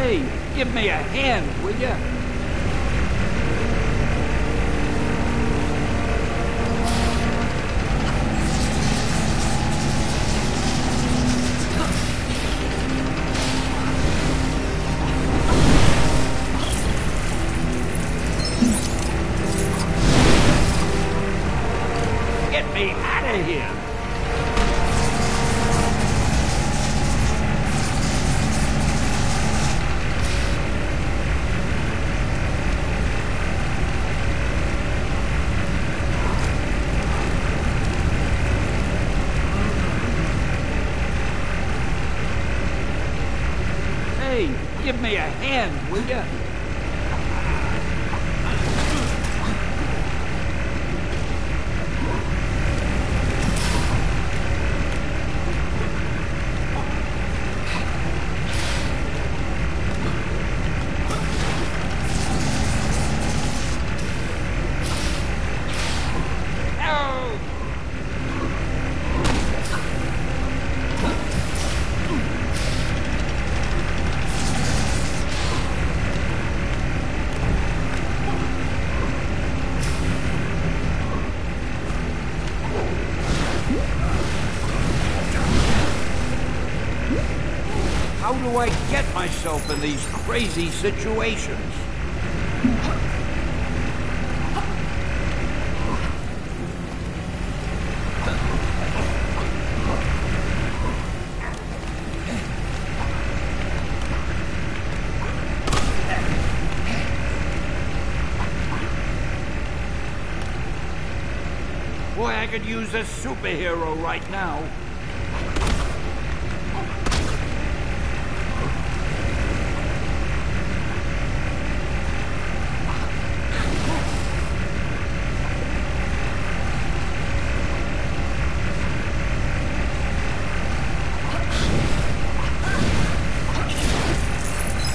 S21: Hey, give me a hand, will ya? Get me out of here! Hey, give me a hand, will ya? How do I get myself in these crazy situations? Boy, I could use a superhero right now.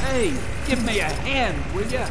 S21: Hey, give me a hand, will ya?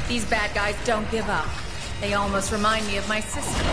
S11: These bad guys don't give up. They almost remind me of my sister.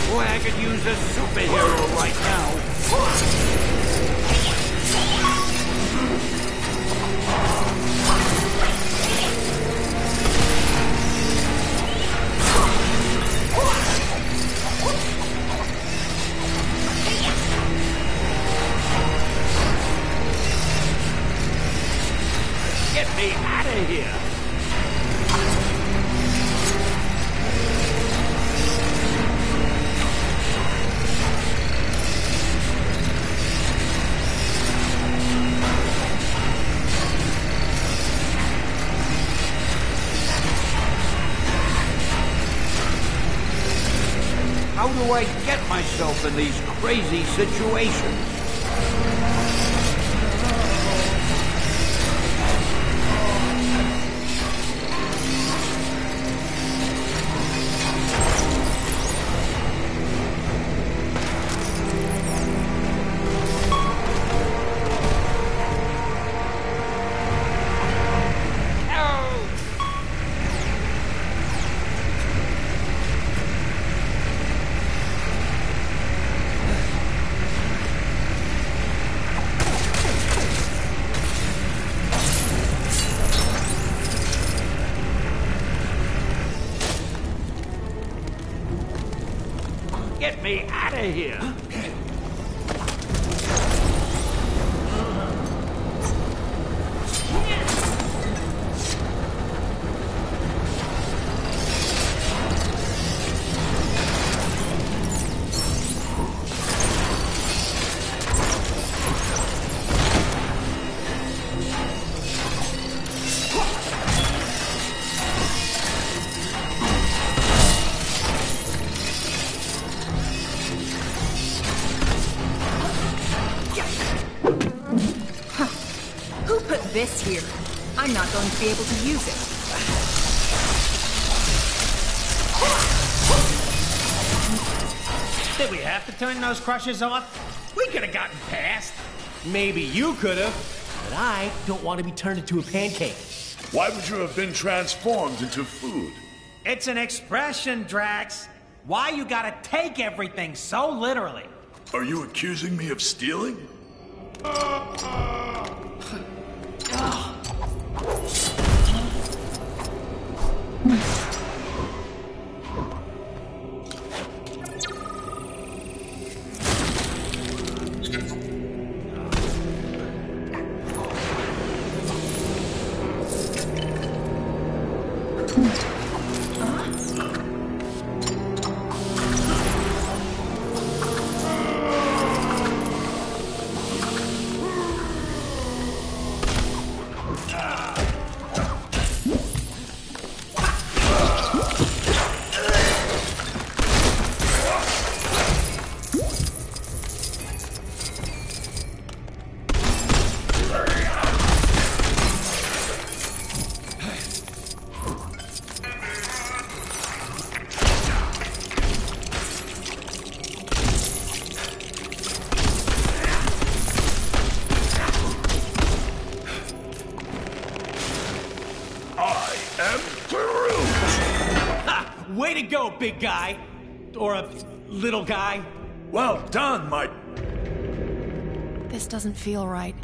S21: Boy, I could use a superhero right now. Get me out of here! How do I get myself in these crazy situations? Get me out of here!
S11: This here. I'm not going to be able to use it.
S21: Did we have to turn those crushers off? We could have gotten past.
S6: Maybe you could have, but I don't want to be turned into a pancake.
S8: Why would you have been transformed into food?
S21: It's an expression, Drax. Why you gotta take everything so literally?
S8: Are you accusing me of stealing?
S21: Way to go, big guy. Or a little guy.
S8: Well done, my...
S11: This doesn't feel right.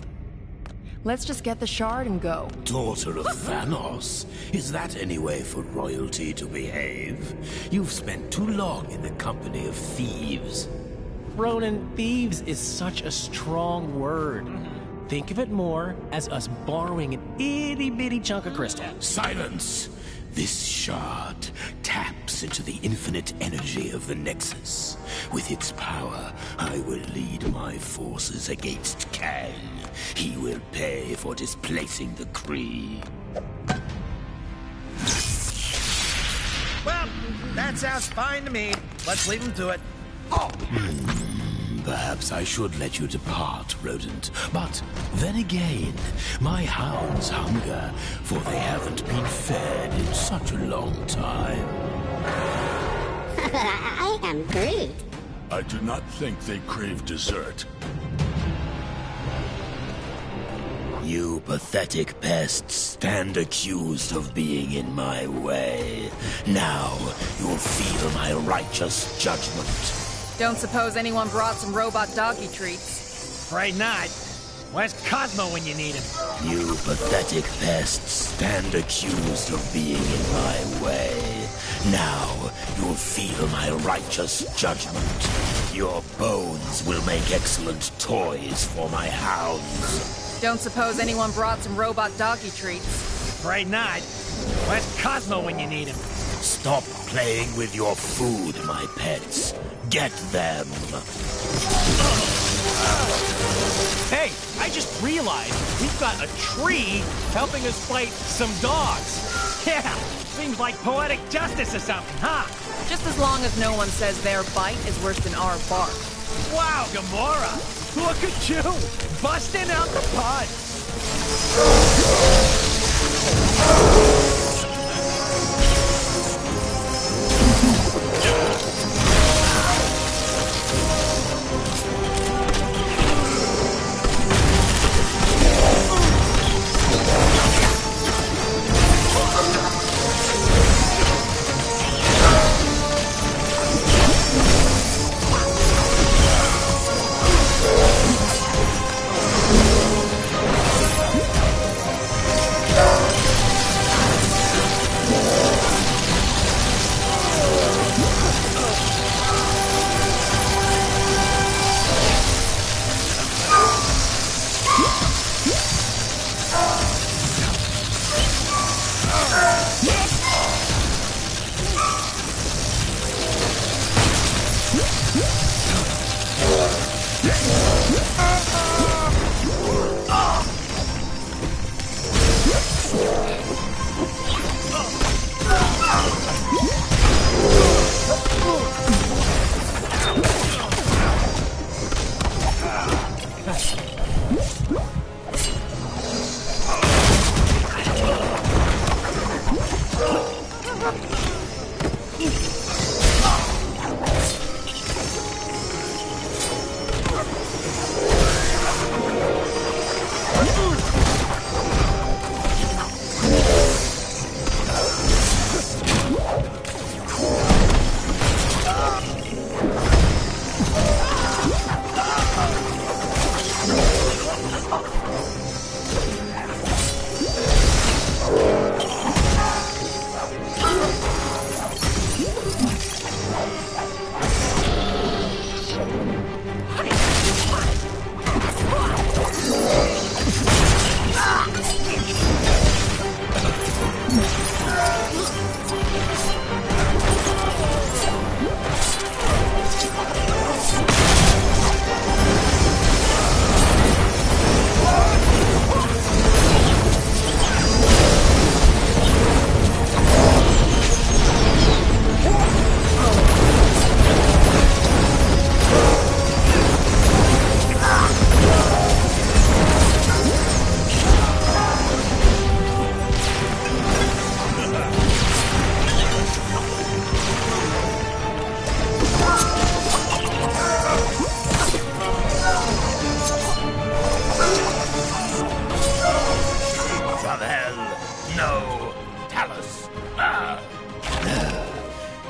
S11: Let's just get the shard and go.
S7: Daughter of Thanos? Is that any way for royalty to behave? You've spent too long in the company of thieves.
S6: Ronan, thieves is such a strong word. Think of it more as us borrowing an itty-bitty chunk of crystal.
S7: Silence! This shard taps into the infinite energy of the Nexus. With its power, I will lead my forces against Kang. He will pay for displacing the Kree.
S21: Well, that sounds fine to me. Let's leave him to it.
S7: Perhaps I should let you depart, rodent. But then again, my hounds hunger, for they haven't been fed in such a long time.
S18: I am Groot.
S8: I do not think they crave dessert.
S7: You pathetic pests stand accused of being in my way. Now you'll feel my righteous judgment.
S11: Don't suppose anyone brought some robot doggy treats?
S21: Afraid not. Where's Cosmo when you need him?
S7: You pathetic pests stand accused of being in my way. Now you'll feel my righteous judgment. Your bones will make excellent toys for my hounds.
S11: Don't suppose anyone brought some robot doggy treats?
S21: Afraid not. Where's Cosmo when you need him?
S7: Stop playing with your food, my pets. Get them.
S6: Hey, I just realized we've got a tree helping us fight some dogs.
S21: Yeah, seems like poetic justice or something, huh?
S11: Just as long as no one says their bite is worse than our bark.
S21: Wow, Gamora! Look at you! Busting out the pod!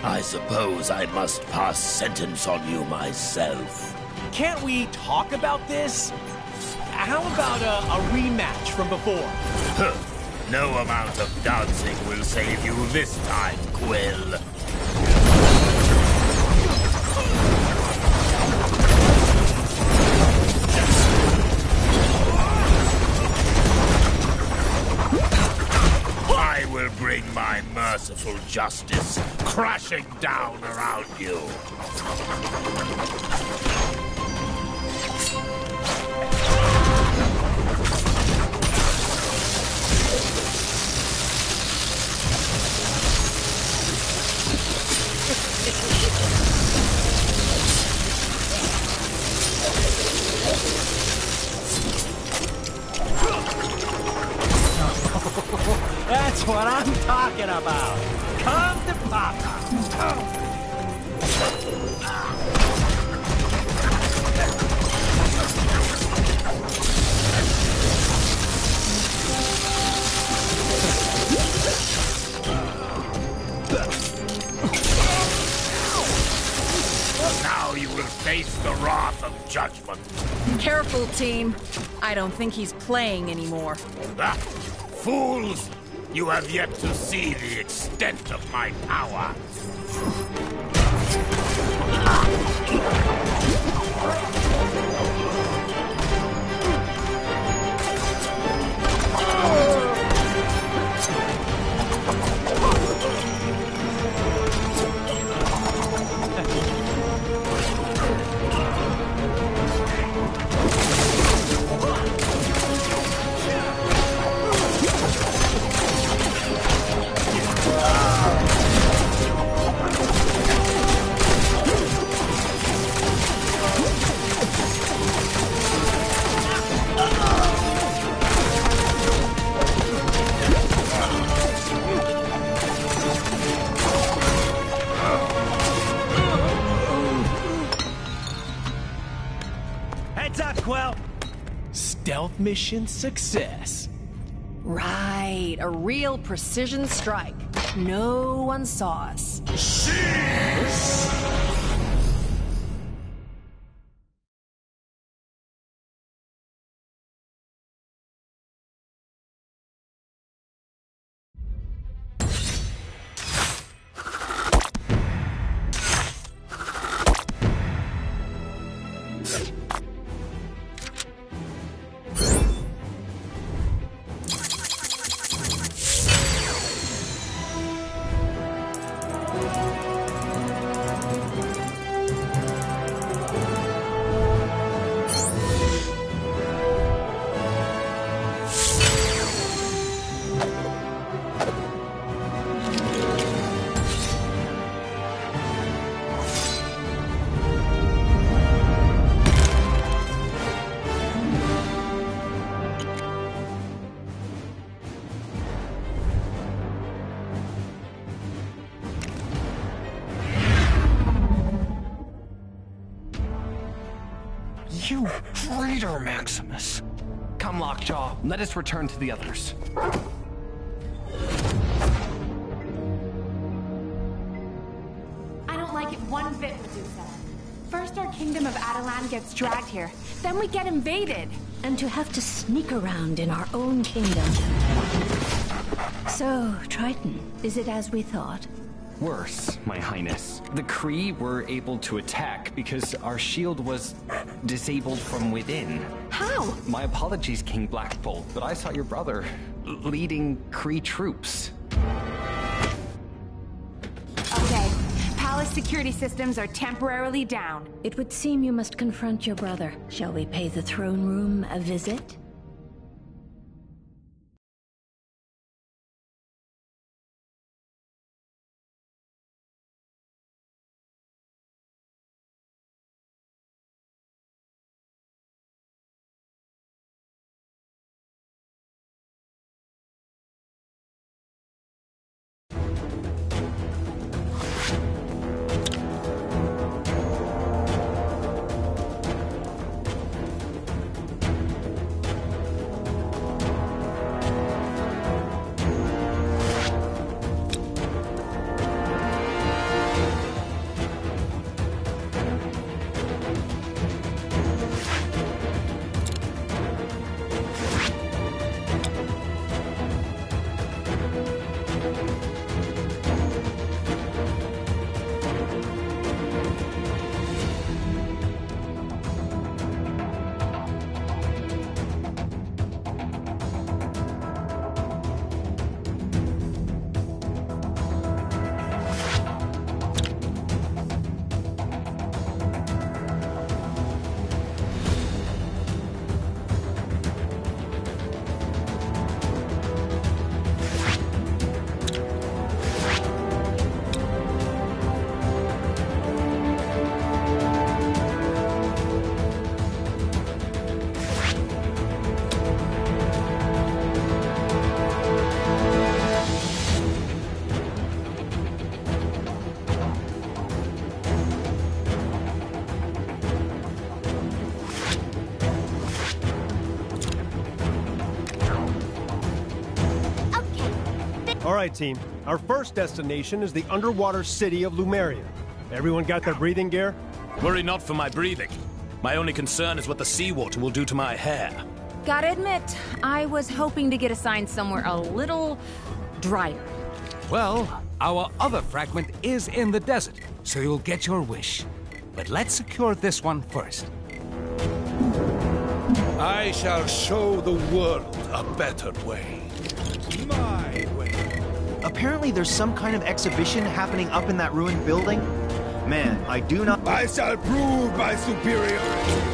S7: I suppose I must pass sentence on you myself.
S6: Can't we talk about this? How about a rematch from before?
S7: No amount of dancing will save you this time, Quill. I will bring my merciful justice crashing down around you.
S6: That's what I'm talking about. Come to Papa.
S7: Now you will face the wrath of judgment.
S22: Careful, team. I don't think he's playing anymore.
S7: Ah, fools! You have yet to see the extent of my power.
S6: Heads up, Quill! Stealth mission success.
S22: Right, a real precision strike. No one saw us.
S24: You traitor, Maximus! Come, Lockjaw, let us return to the others.
S11: I don't like it one bit, Medusa. First our kingdom of Adelan gets dragged here, then we get invaded.
S5: And to have to sneak around in our own kingdom. So, Triton, is it as we thought?
S24: Worse, my highness. The Kree were able to attack because our shield was disabled from within.
S11: How?
S24: My apologies, King Blackbolt, but I saw your brother leading Kree troops.
S11: Okay, palace security systems are temporarily down.
S5: It would seem you must confront your brother. Shall we pay the throne room a visit?
S13: All right, team. Our first destination is the underwater city of Lumeria. Everyone got their breathing gear?
S1: Worry not for my breathing. My only concern is what the seawater will do to my hair.
S14: Gotta admit, I was hoping to get assigned somewhere a little drier.
S15: Well, our other fragment is in the desert, so you'll get your wish. But let's secure this one first.
S8: I shall show the world a better way. My way.
S19: Apparently there's some kind of exhibition happening up in that ruined building. Man, I do not...
S8: I shall prove my superiority.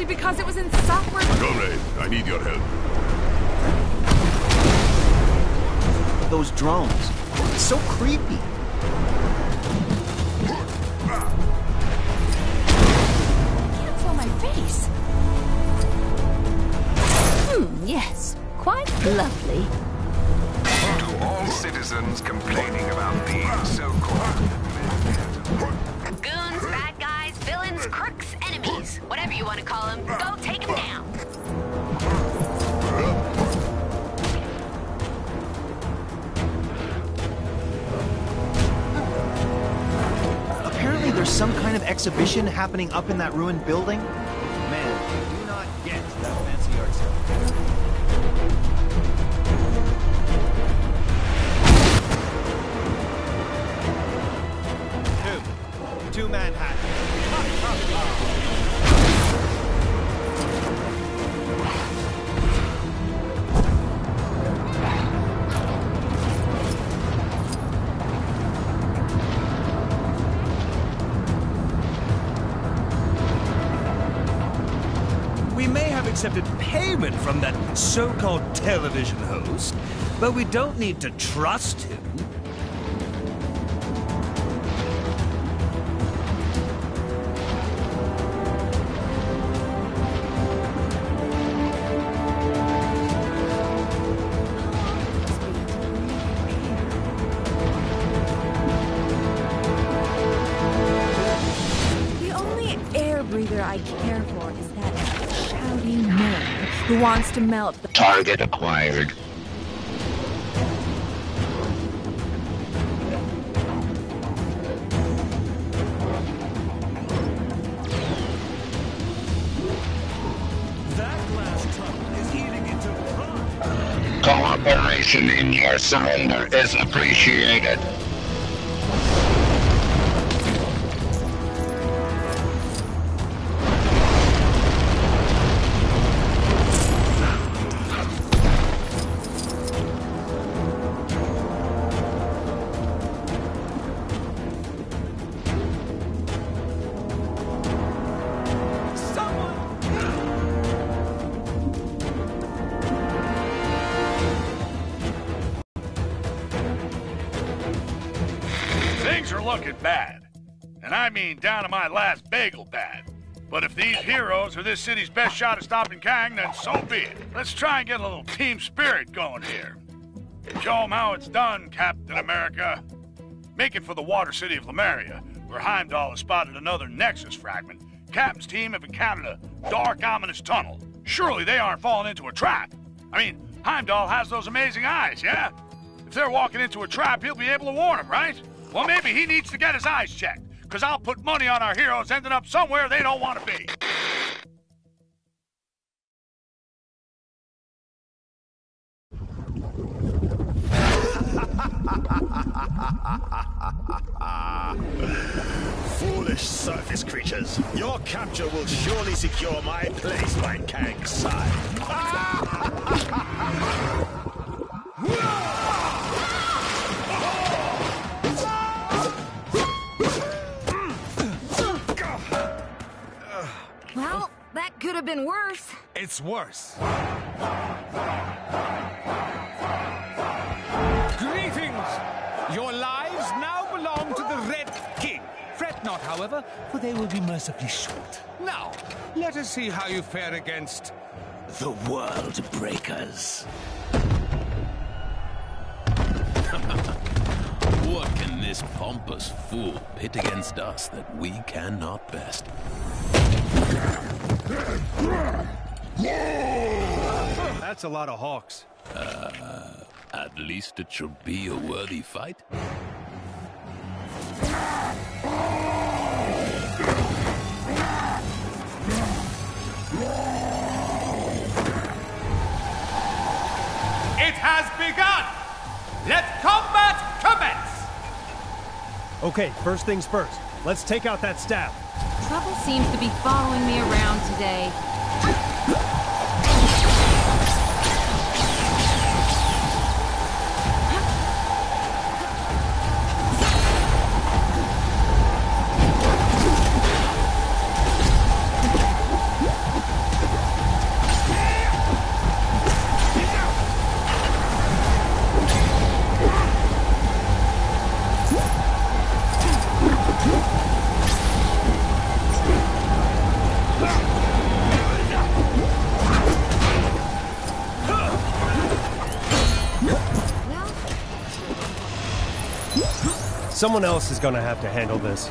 S11: Because it was in software.
S12: Comrade, I need your help.
S19: Those drones. It's so creepy.
S11: Can't feel my face.
S5: Yes. Quite lovely.
S2: To all citizens complaining about the so-called
S17: Goons, bad guys, villains, crooks, enemies, whatever you want to call them, go take them down.
S19: Apparently there's there's some kind of exhibition happening up in that ruined building? Man, do not get that fancy art stuff. Two Manhattan.
S4: We may have accepted payment from that so-called television host, but we don't need to trust him.
S14: I care for is that shouty man who wants to melt the
S12: Target acquired.
S4: That glass tunnel is eating into prime.
S12: Cooperation in your surrender is appreciated.
S23: Things are looking bad. And I mean down to my last bagel bad. But if these heroes are this city's best shot at stopping Kang, then so be it. Let's try and get a little team spirit going here. Show 'em how it's done, Captain America. Make it for the water city of Lemuria, where Heimdall has spotted another Nexus fragment. Captain's team have encountered a dark, ominous tunnel. Surely they aren't falling into a trap. I mean, Heimdall has those amazing eyes, yeah? If they're walking into a trap, he'll be able to warn them, right? Well, maybe he needs to get his eyes checked, because I'll put money on our heroes ending up somewhere they don't want to be.
S7: Foolish surface creatures. Your capture will surely secure my place by Kang's side.
S14: Well, that could have been worse.
S15: It's worse. Greetings! Your lives now belong to the Red King. Fret not, however, for they will be mercifully short. Now, let us see how you fare against
S7: the World Breakers.
S1: What can this pompous fool pit against us that we cannot best?
S13: That's a lot of hawks.
S1: At least it shall be a worthy fight.
S15: It has begun! Let combat commence!
S13: Okay, first things first. Let's take out that staff.
S14: Trouble seems to be following me around today.
S13: Someone else is gonna have to handle this.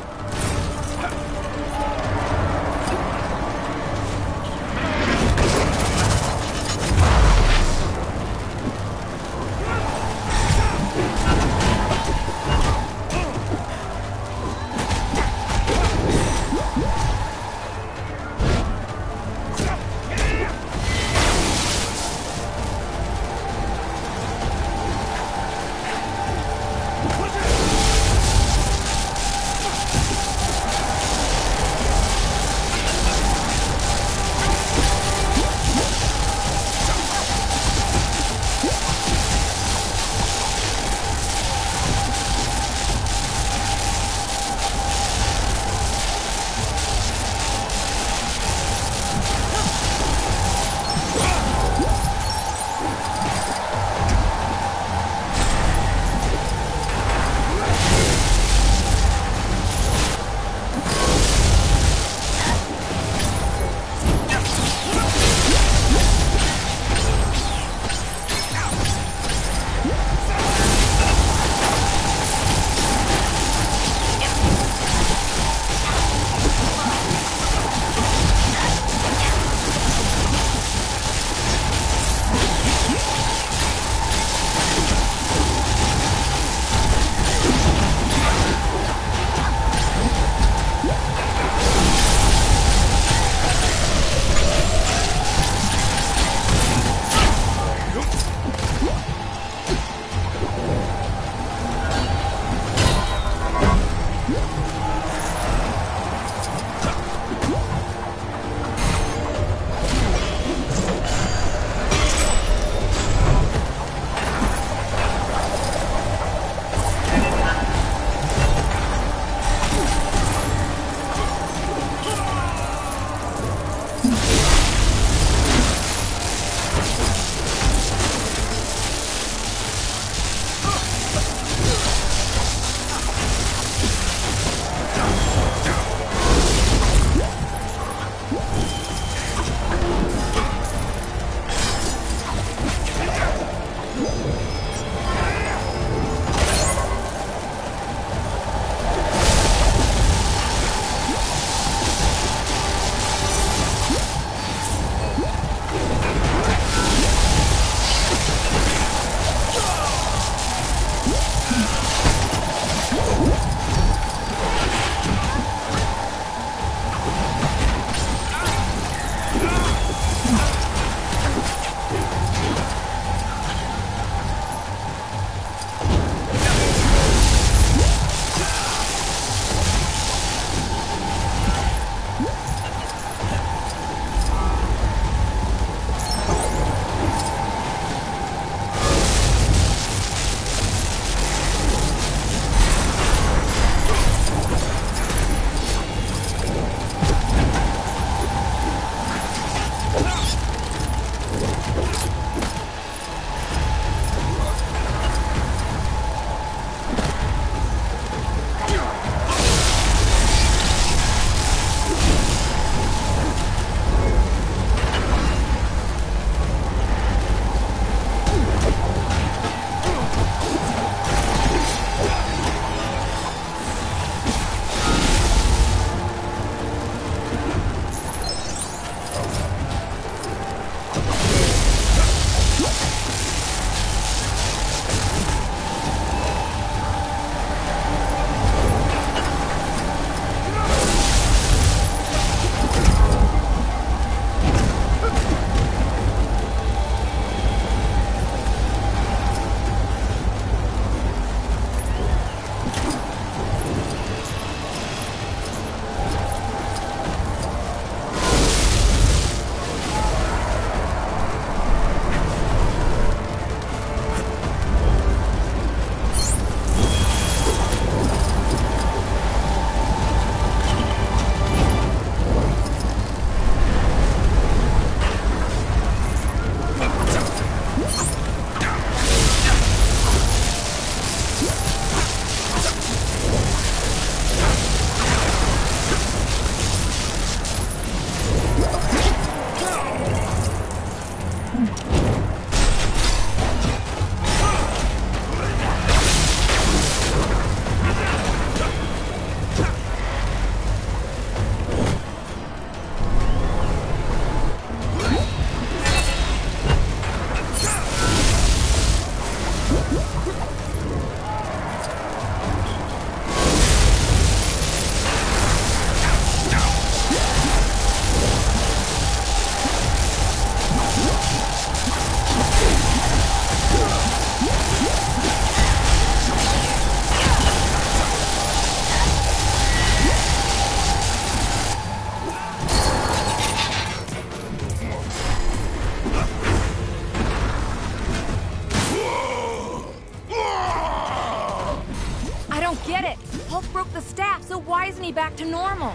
S22: Back to normal.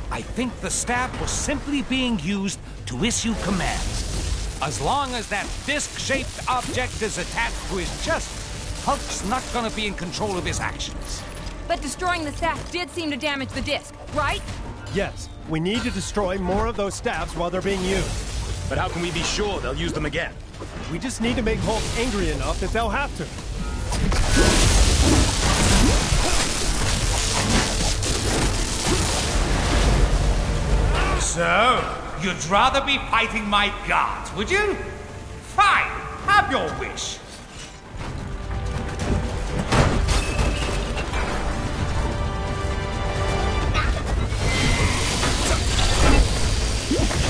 S15: I think the staff was simply being used to issue commands. As long as that disc-shaped object is attached to his chest, Hulk's not gonna be in control of his actions.
S22: But destroying the staff did seem to damage the disc, right?
S13: Yes, we need to destroy more of those staffs while they're being used.
S1: But how can we be sure they'll use them again?
S13: We just need to make Hulk angry enough that they'll have to.
S15: So, you'd rather be fighting my guards, would you? Fine, have your wish.
S12: Yeah.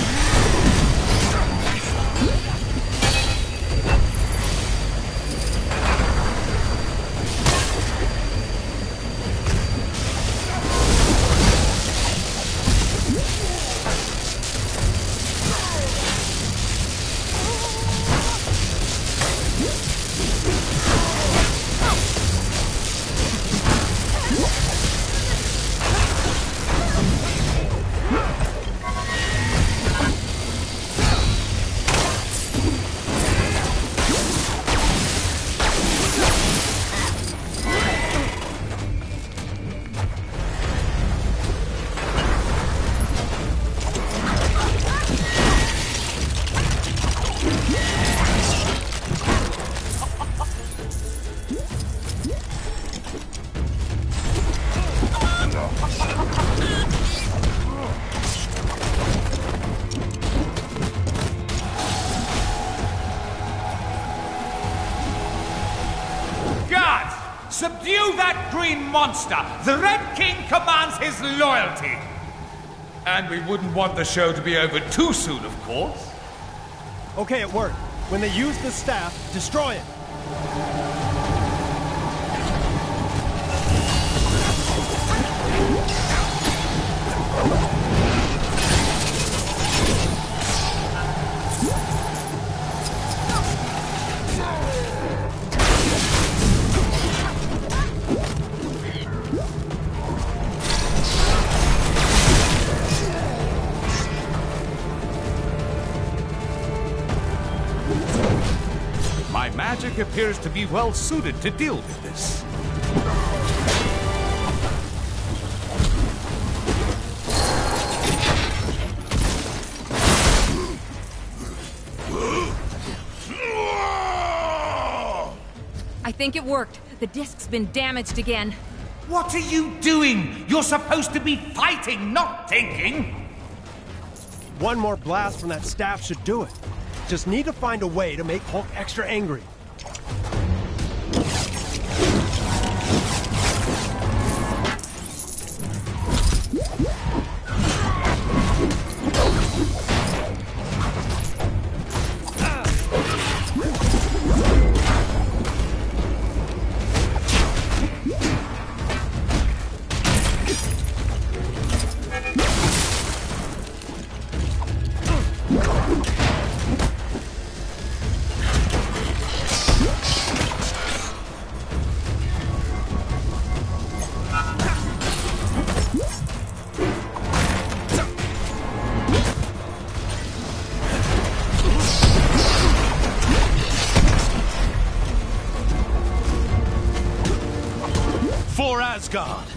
S15: Subdue that green monster! The Red King commands his loyalty! And we wouldn't want the show to be over too soon, of course.
S13: Okay, it worked. When they use the staff, destroy it.
S15: My magic appears to be well suited to deal with this.
S22: I think it worked. The disc's been damaged again.
S15: What are you doing? You're supposed to be fighting, not thinking.
S13: One more blast from that staff should do it. Just need to find a way to make Hulk extra angry.
S1: For Asgard!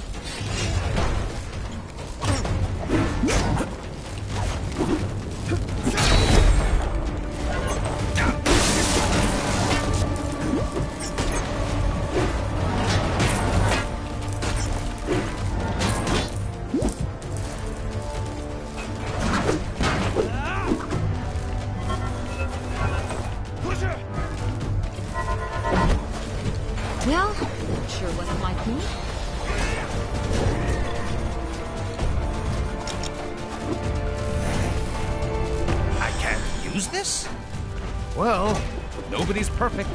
S22: Well, sure wasn't like me.
S15: I can't use this? Well, nobody's perfect.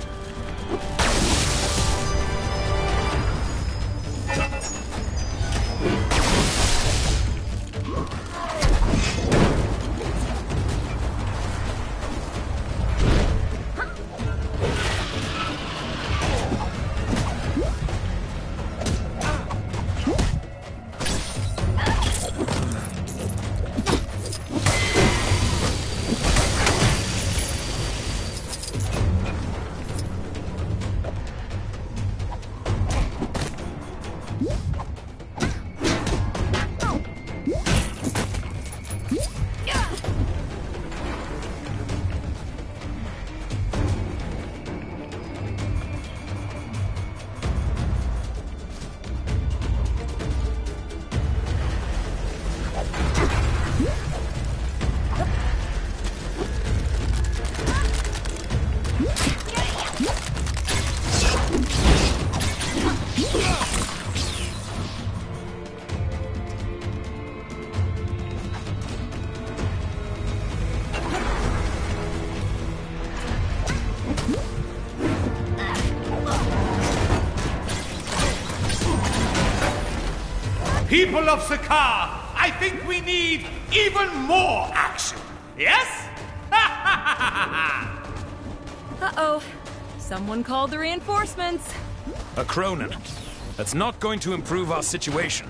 S15: People of Sakaar, I think we need even more action. Yes?
S22: Uh-oh. Someone called the reinforcements.
S1: A Cronin. That's not going to improve our situation.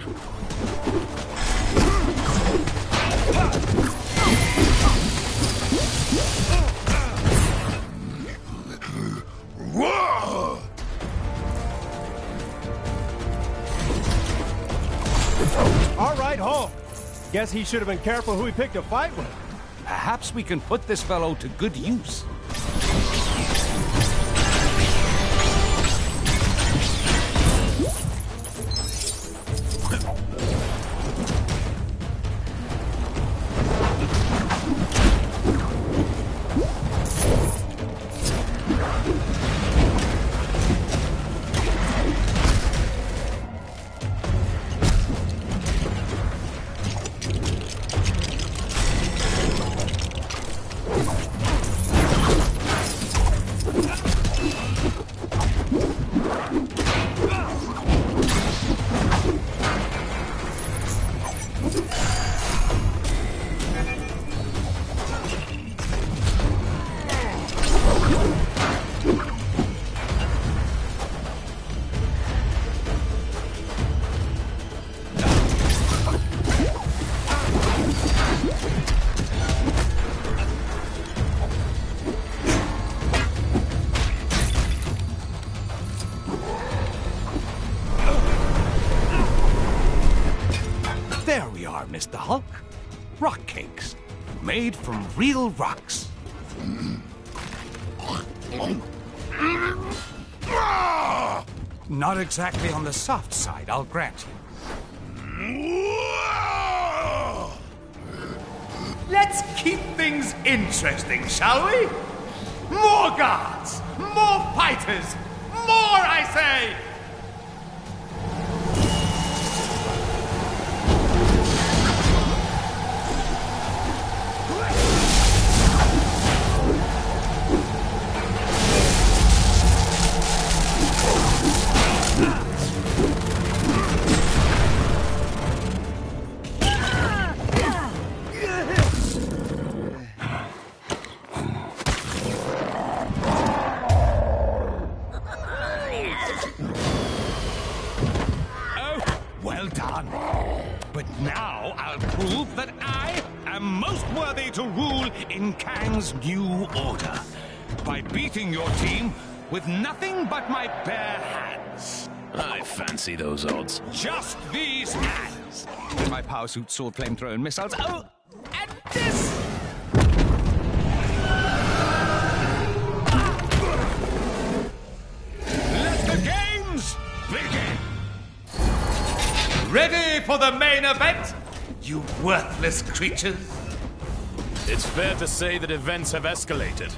S13: All right, Hulk. Guess he should have been careful who he picked a fight with.
S15: Perhaps we can put this fellow to good use. are, Mr. Hulk. Rock cakes, made from real rocks. Not exactly on the soft side, I'll grant you.
S9: Let's keep things interesting, shall we? More guards! More fighters! More, I say!
S15: Well done. But now I'll prove that I am most worthy to rule in Kang's new order. By beating your team with nothing but my bare hands.
S1: I fancy those odds.
S15: Just these hands. And my power suit, sword, flamethrower, and missiles. Oh, and this! Let the games begin!
S9: Ready for the main event, you worthless creatures?
S1: It's fair to say that events have escalated.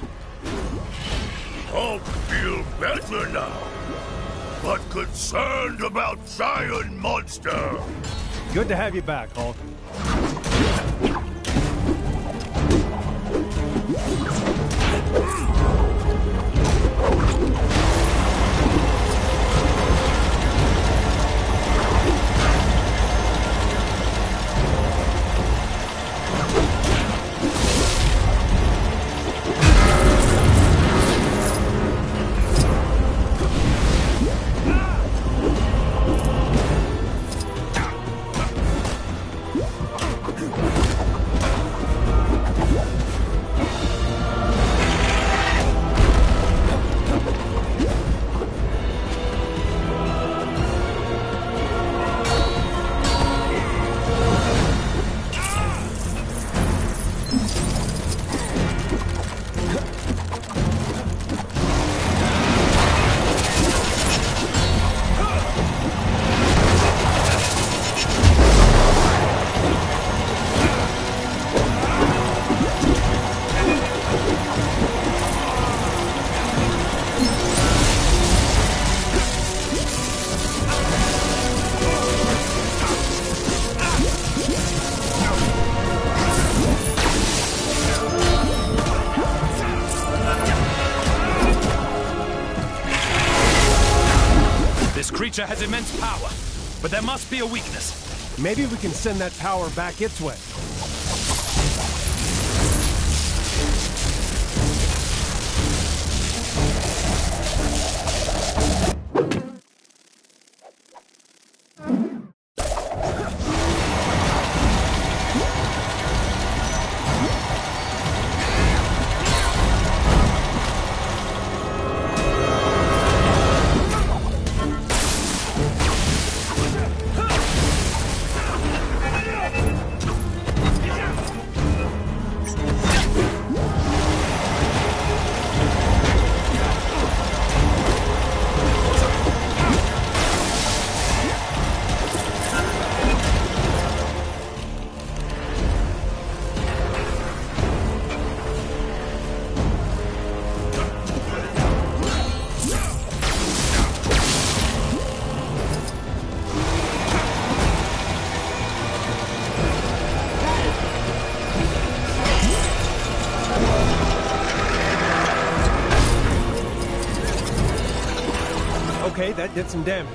S12: Hulk feel better now, but concerned about giant monster.
S13: Good to have you back, Hulk.
S1: This creature has immense power, but there must be a weakness.
S13: Maybe we can send that power back its way. Okay, that did some damage.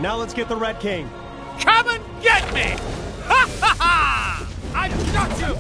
S13: Now let's get the Red King.
S9: Come and get me! Ha ha ha! I've got you!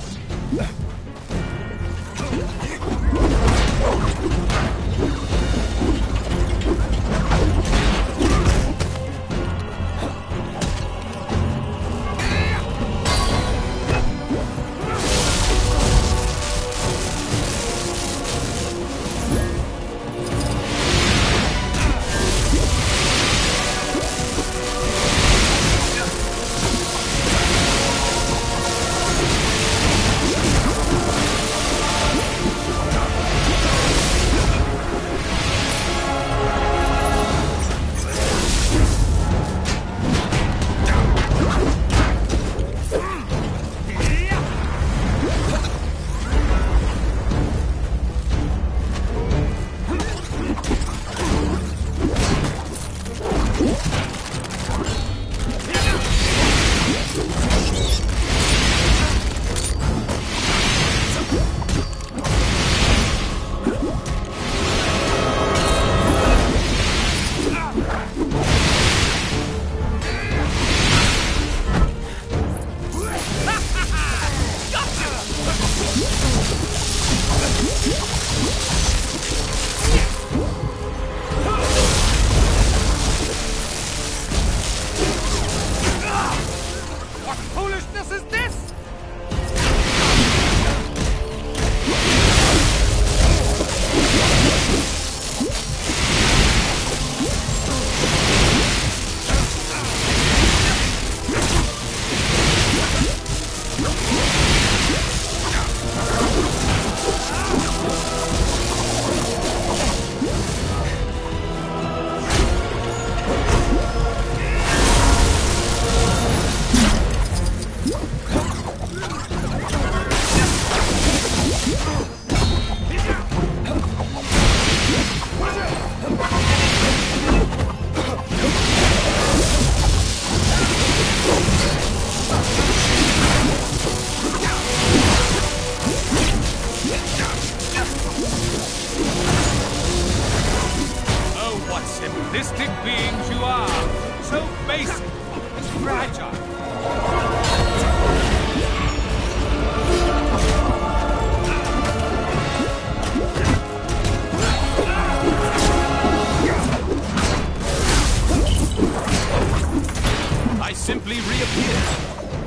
S1: simply reappeared.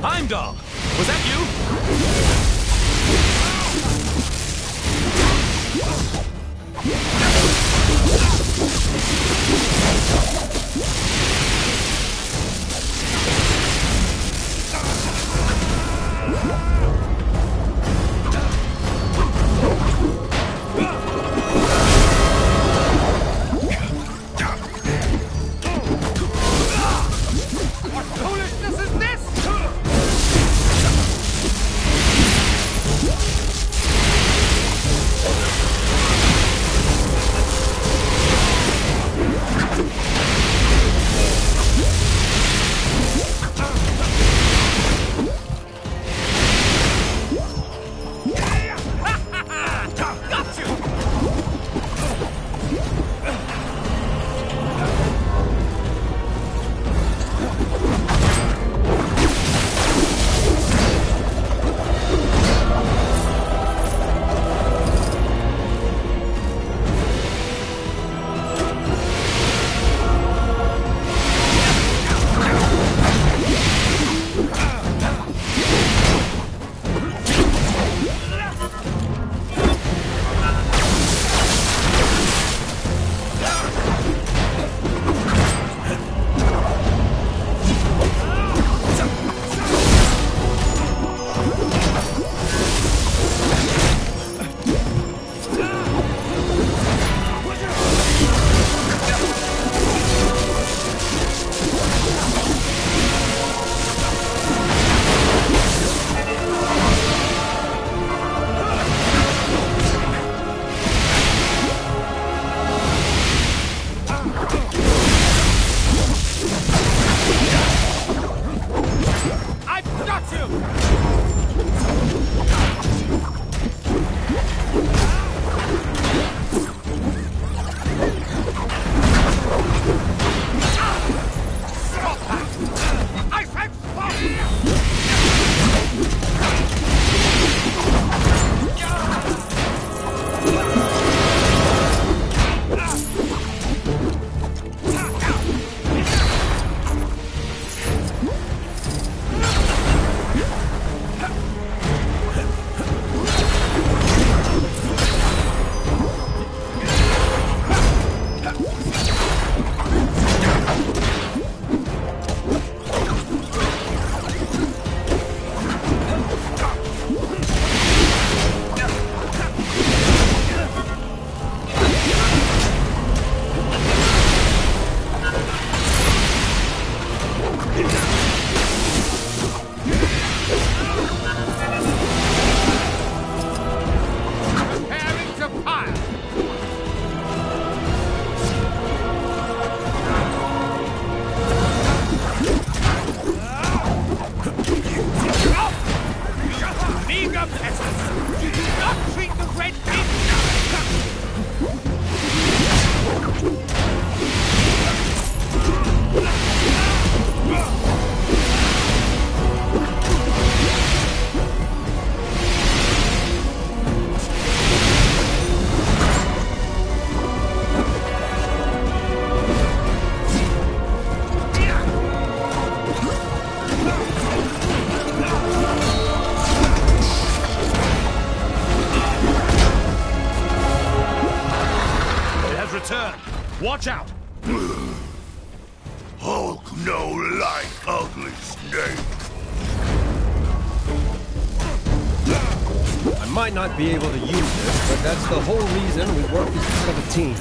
S1: Heimdall, was that you?
S9: What foolishness is this?
S1: Watch out!
S12: Hulk no like ugly snake.
S13: I might not be able to use this, but that's the whole reason we work as part of a team.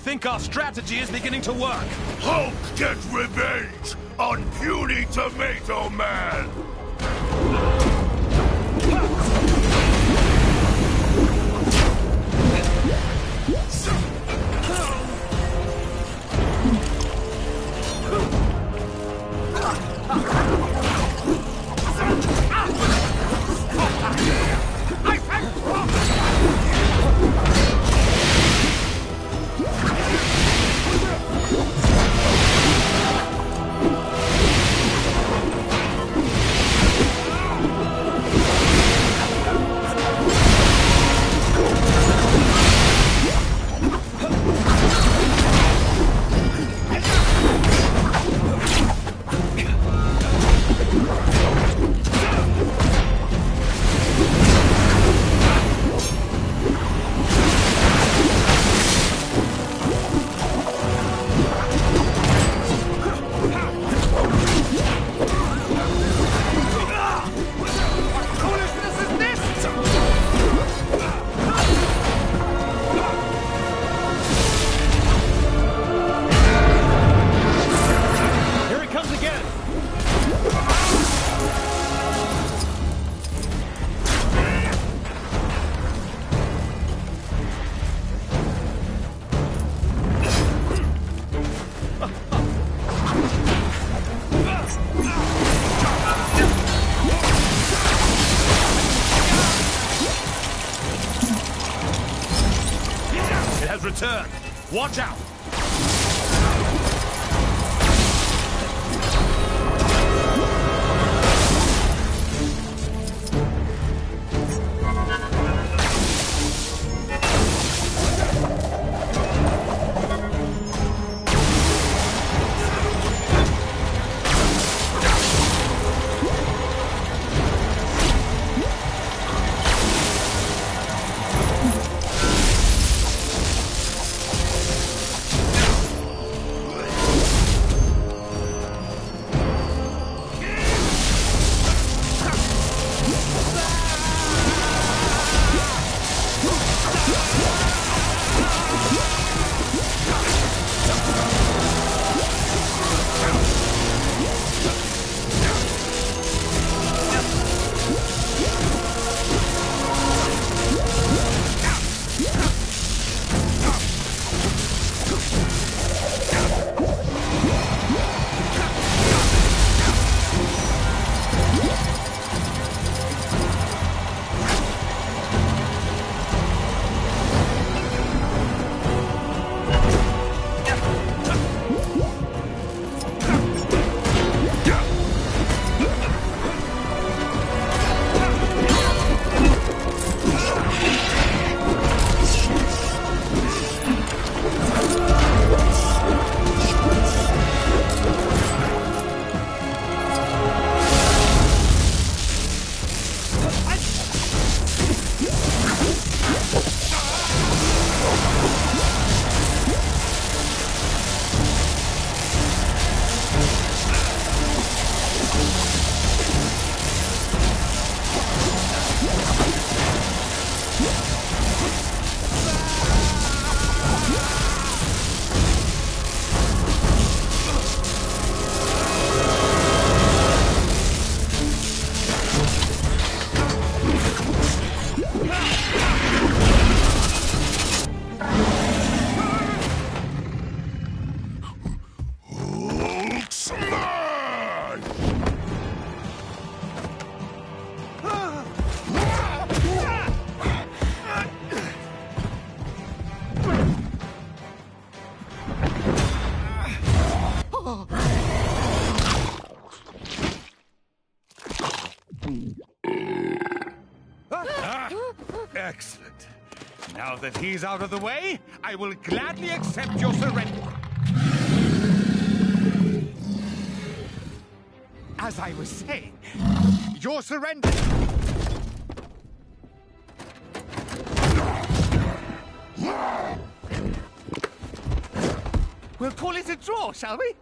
S1: think our strategy is beginning to work.
S12: Hulk gets revenge on puny Tomato Man!
S1: Return. Watch out!
S9: Excellent. Now that he's out of the way, I will gladly accept your surrender. As I was saying, your surrender... We'll call it a draw, shall we?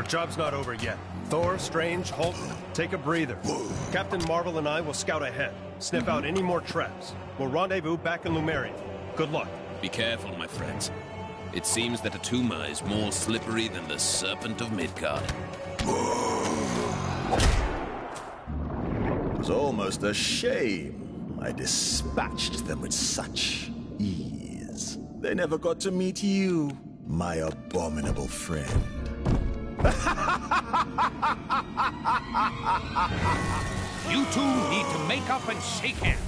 S13: job's not over yet. Thor, Strange, Hulk, take a breather. Captain Marvel and I will scout ahead, sniff out any more traps. We'll rendezvous back in Lumeria. Good luck.
S3: Be careful, my friends. It seems that Atuma is more slippery than the Serpent of Midgard.
S10: It was almost a shame I dispatched them with such ease. They never got to meet you, my abominable friend.
S15: You two need to make up and shake hands.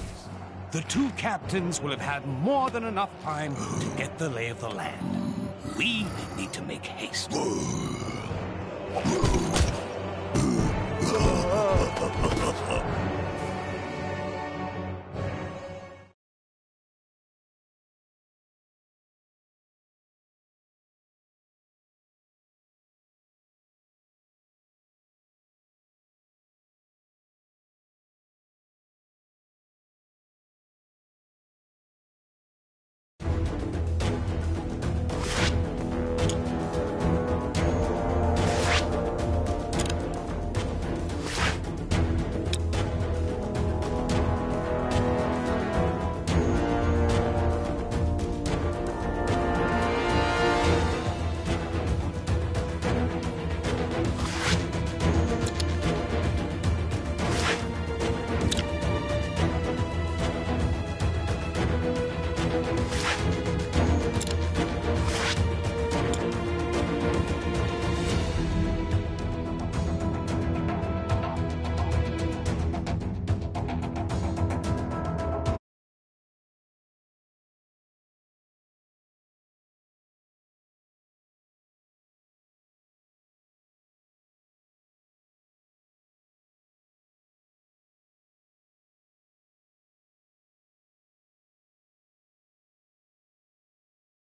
S15: The two captains will have had more than enough time to get the lay of the land. We need to make haste.